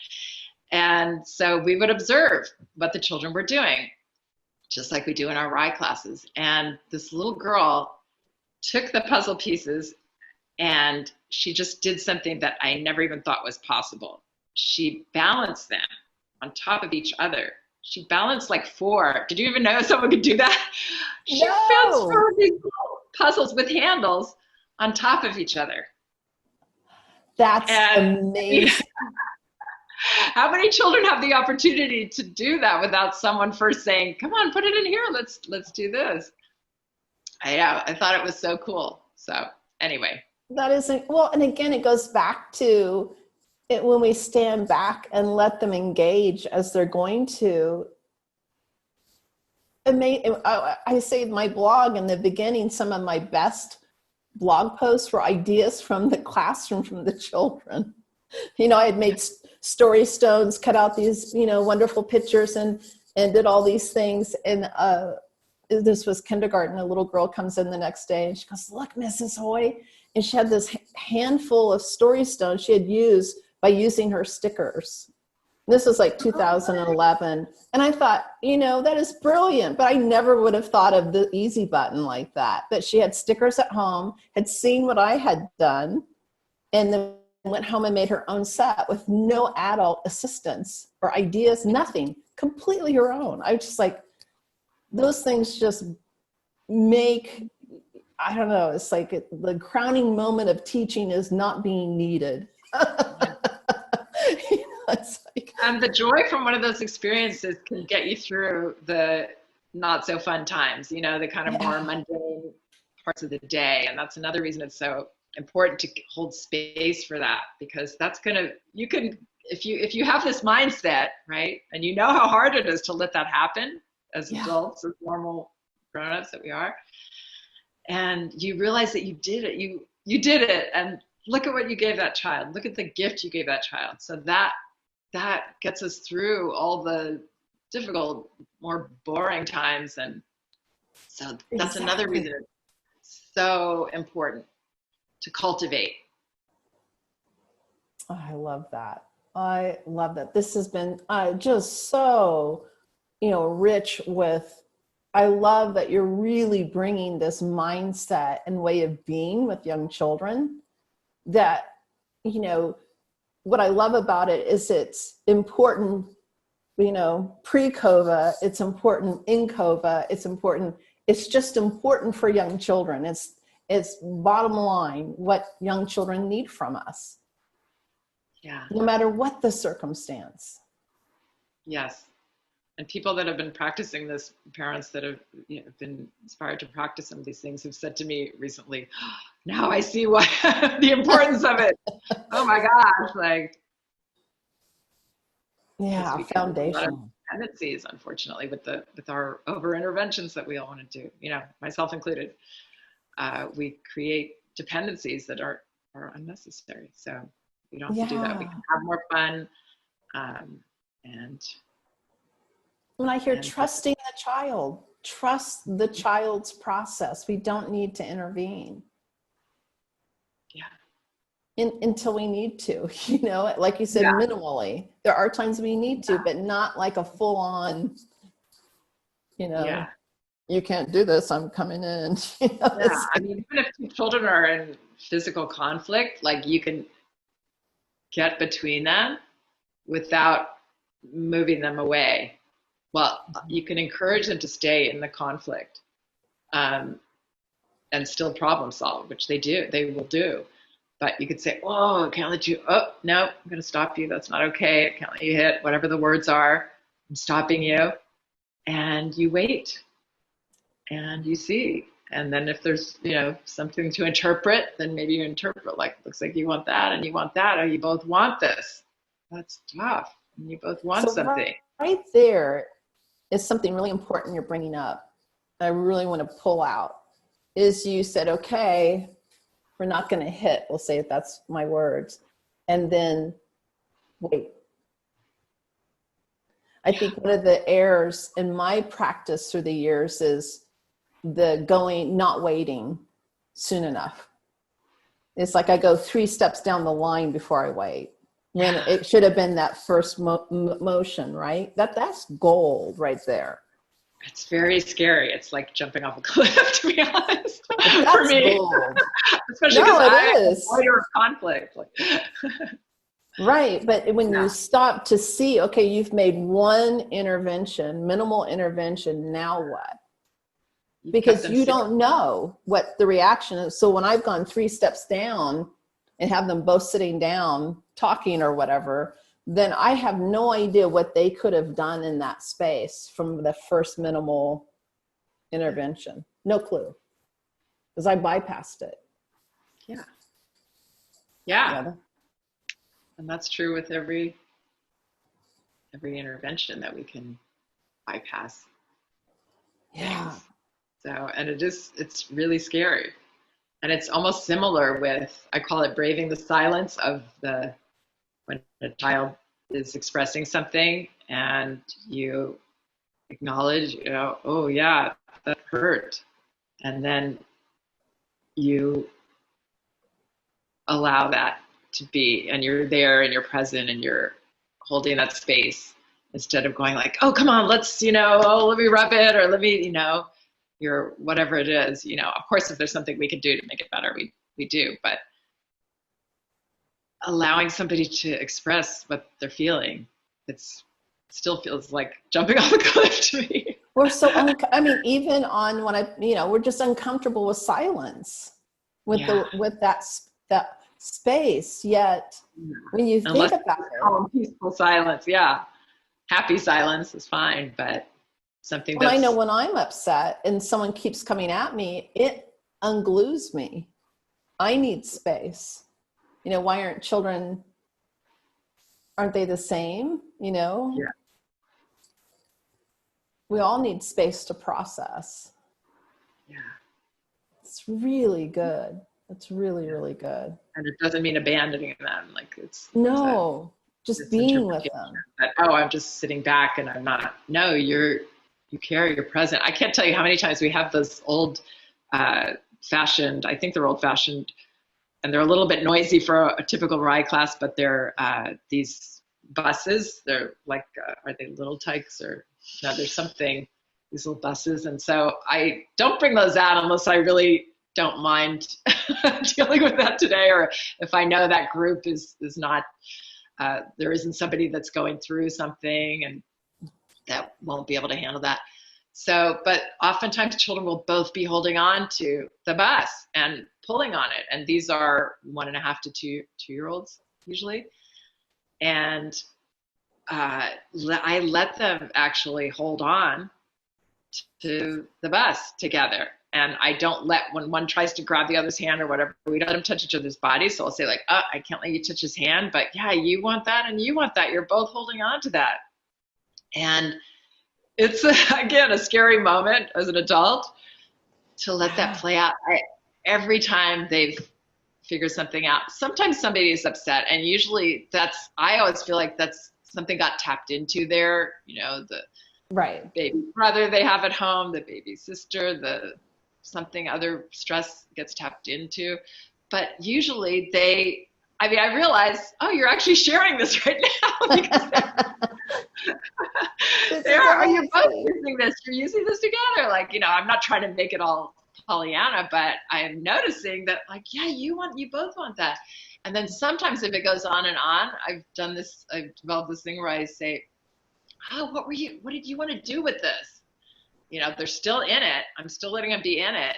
Speaker 3: And so we would observe what the children were doing, just like we do in our RI classes. And this little girl took the puzzle pieces, and she just did something that I never even thought was possible. She balanced them on top of each other. She balanced like 4. Did you even know someone could do that? She balanced 4 of these puzzles with handles on top of each other.
Speaker 2: That's amazing.
Speaker 3: How many children have the opportunity to do that without someone first saying, come on, put it in here. Let's do this. I thought it was so cool. So anyway.
Speaker 2: That isn't, well, and again, it goes back to it when we stand back and let them engage as they're going to. I say my blog in the beginning, some of my best blog posts were ideas from the classroom, from the children. I had made story stones, cut out these, wonderful pictures and did all these things. And this was kindergarten. A little girl comes in the next day and she goes, look, Mrs. Hoy. And she had this handful of story stones she had used by using her stickers. This was like 2011. And I thought, that is brilliant. But I never would have thought of the easy button like that. But she had stickers at home, had seen what I had done, and then went home and made her own set with no adult assistance or ideas, nothing, completely her own. I was just like, those things just make, I don't know, it's like the crowning moment of teaching is not being needed. It's like,
Speaker 3: and the joy from one of those experiences can get you through the not so fun times, the kind of more mundane parts of the day. And that's another reason it's so important to hold space for that, because that's you can, if you have this mindset, right, and you know how hard it is to let that happen as adults, as normal grown-ups that we are, and you realize that you did it, you did it, and look at what you gave that child, look at the gift you gave that child. So that gets us through all the difficult, more boring times. And so that's another reason it's so important to cultivate.
Speaker 2: Oh, I love that. I love that. This has been just so, rich with, I love that you're really bringing this mindset and way of being with young children that, what I love about it is it's important, pre-COVA, it's important in COVA, it's important. It's just important for young children. It's bottom line what young children need from us.
Speaker 3: Yeah.
Speaker 2: No matter what the circumstance.
Speaker 3: Yes. And people that have been practicing this, parents that have been inspired to practice some of these things, have said to me recently, oh, now I see why the importance of it. Oh my gosh. Like,
Speaker 2: yeah, foundational
Speaker 3: tendencies, unfortunately, with our over interventions that we all want to do, myself included. We create dependencies that are unnecessary. So we don't have to do that. We can have more fun. And
Speaker 2: when I hear trusting the child, trust the child's process. We don't need to intervene. Yeah. Until we need to, like you said, minimally. There are times we need to, but not like a full on, you can't do this, I'm coming in.
Speaker 3: I mean, even if two children are in physical conflict, like you can get between them without moving them away. Well, you can encourage them to stay in the conflict and still problem solve, which they will do. But you could say, oh, I can't let you, oh, no, I'm going to stop you. That's not okay. I can't let you hit, whatever the words are. I'm stopping you. And you wait and you see. And then if there's, something to interpret, then maybe you interpret, like, looks like you want that and you want that, or you both want this. That's tough. And you both want something.
Speaker 2: Right there is something really important you're bringing up. I really want to pull out is you said, okay, we're not going to hit, we'll say it, that's my words. And then wait. I think one of the errors in my practice through the years is not waiting soon enough. It's like I go 3 steps down the line before I wait. When it should have been that first motion, right? That's gold right there.
Speaker 3: It's very scary. It's like jumping off a cliff, to be honest.
Speaker 2: That's
Speaker 3: for me,
Speaker 2: gold.
Speaker 3: Especially because I'm a avoider of conflict.
Speaker 2: Right, but when you stop to see, okay, you've made one intervention, minimal intervention. Now what? Because you don't know what the reaction is. So when I've gone 3 steps down and have them both sitting down talking or whatever, then I have no idea what they could have done in that space from the first minimal intervention. No clue. Because I bypassed it.
Speaker 3: Yeah. And that's true with every intervention that we can bypass.
Speaker 2: Yeah.
Speaker 3: So, and it's really scary. And it's almost similar with, I call it braving the silence of when a child is expressing something and you acknowledge, oh yeah, that hurt. And then you allow that to be, and you're there and you're present and you're holding that space instead of going like, oh, come on, let's, let me rub it, or let me, your whatever it is, of course, if there's something we can do to make it better, we do, but allowing somebody to express what they're feeling, still feels like jumping off a cliff to me.
Speaker 2: We're so, even on when we're just uncomfortable with silence, with that space. Yet when you think about it,
Speaker 3: peaceful silence, happy silence is fine, but something
Speaker 2: I know when I'm upset and someone keeps coming at me, it unglues me. I need space. You know, why aren't children, aren't they the same? You know,
Speaker 3: Yeah.
Speaker 2: we all need space to process.
Speaker 3: Yeah.
Speaker 2: It's really good. It's really, really good.
Speaker 3: And it doesn't mean abandoning them. Like
Speaker 2: No, just being with
Speaker 3: misinterpretation
Speaker 2: them.
Speaker 3: that, oh, I'm just sitting back and I'm not. No, you care, you're present. I can't tell you how many times we have those old fashioned, I think they're old fashioned, and they're a little bit noisy for a typical ride class, but they're these buses. They're like, are they little tykes or no, there's something, these little buses. And so I don't bring those out unless I really don't mind dealing with that today, or if I know that group is not, there isn't somebody that's going through something and that won't be able to handle that. So, but oftentimes children will both be holding on to the bus and pulling on it. And these are 1.5 to 2-year-olds usually. And I let them actually hold on to the bus together. And I don't let, when one tries to grab the other's hand or whatever, we don't let them touch each other's bodies. So I'll say like, oh, I can't let you touch his hand, but yeah, you want that and you want that. You're both holding on to that. And it's, again, a scary moment as an adult to let that play out. Every time they've figured something out, sometimes somebody is upset. And usually I always feel like that's something got tapped into there, you know, the
Speaker 2: Right.
Speaker 3: baby brother they have at home, the baby sister, something other stress gets tapped into. But usually I realize, oh, you're actually sharing this right now. You're both using this. You're using this together. Like, you know, I'm not trying to make it all Pollyanna, but I'm noticing that, like, yeah, you both want that. And then sometimes if it goes on and on, I've developed this thing where I say, oh, what did you want to do with this? You know, they're still in it. I'm still letting them be in it.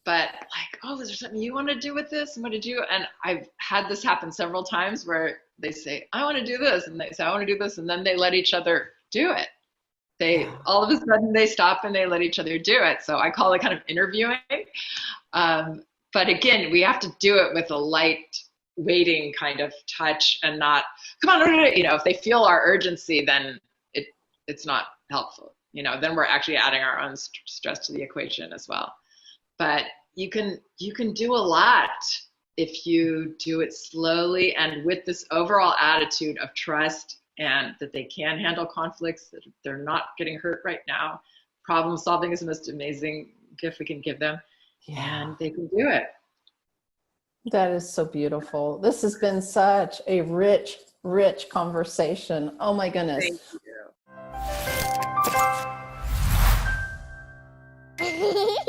Speaker 3: But like, oh, is there something you want to do with this? And what did you? And I've had this happen several times where they say, I want to do this. And they say, I want to do this. And then they let each other do it. All of a sudden they stop and they let each other do it. So I call it kind of interviewing. But again, we have to do it with a light waiting kind of touch and not, come on, you know, if they feel our urgency, then it's not helpful. You know, then we're actually adding our own stress to the equation as well. But you can do a lot if you do it slowly and with this overall attitude of trust and that they can handle conflicts, that they're not getting hurt right now. Problem solving is the most amazing gift we can give them. Yeah. And they can do it.
Speaker 2: That is so beautiful. This has been such a rich, rich conversation. Oh my goodness.
Speaker 3: Thank you.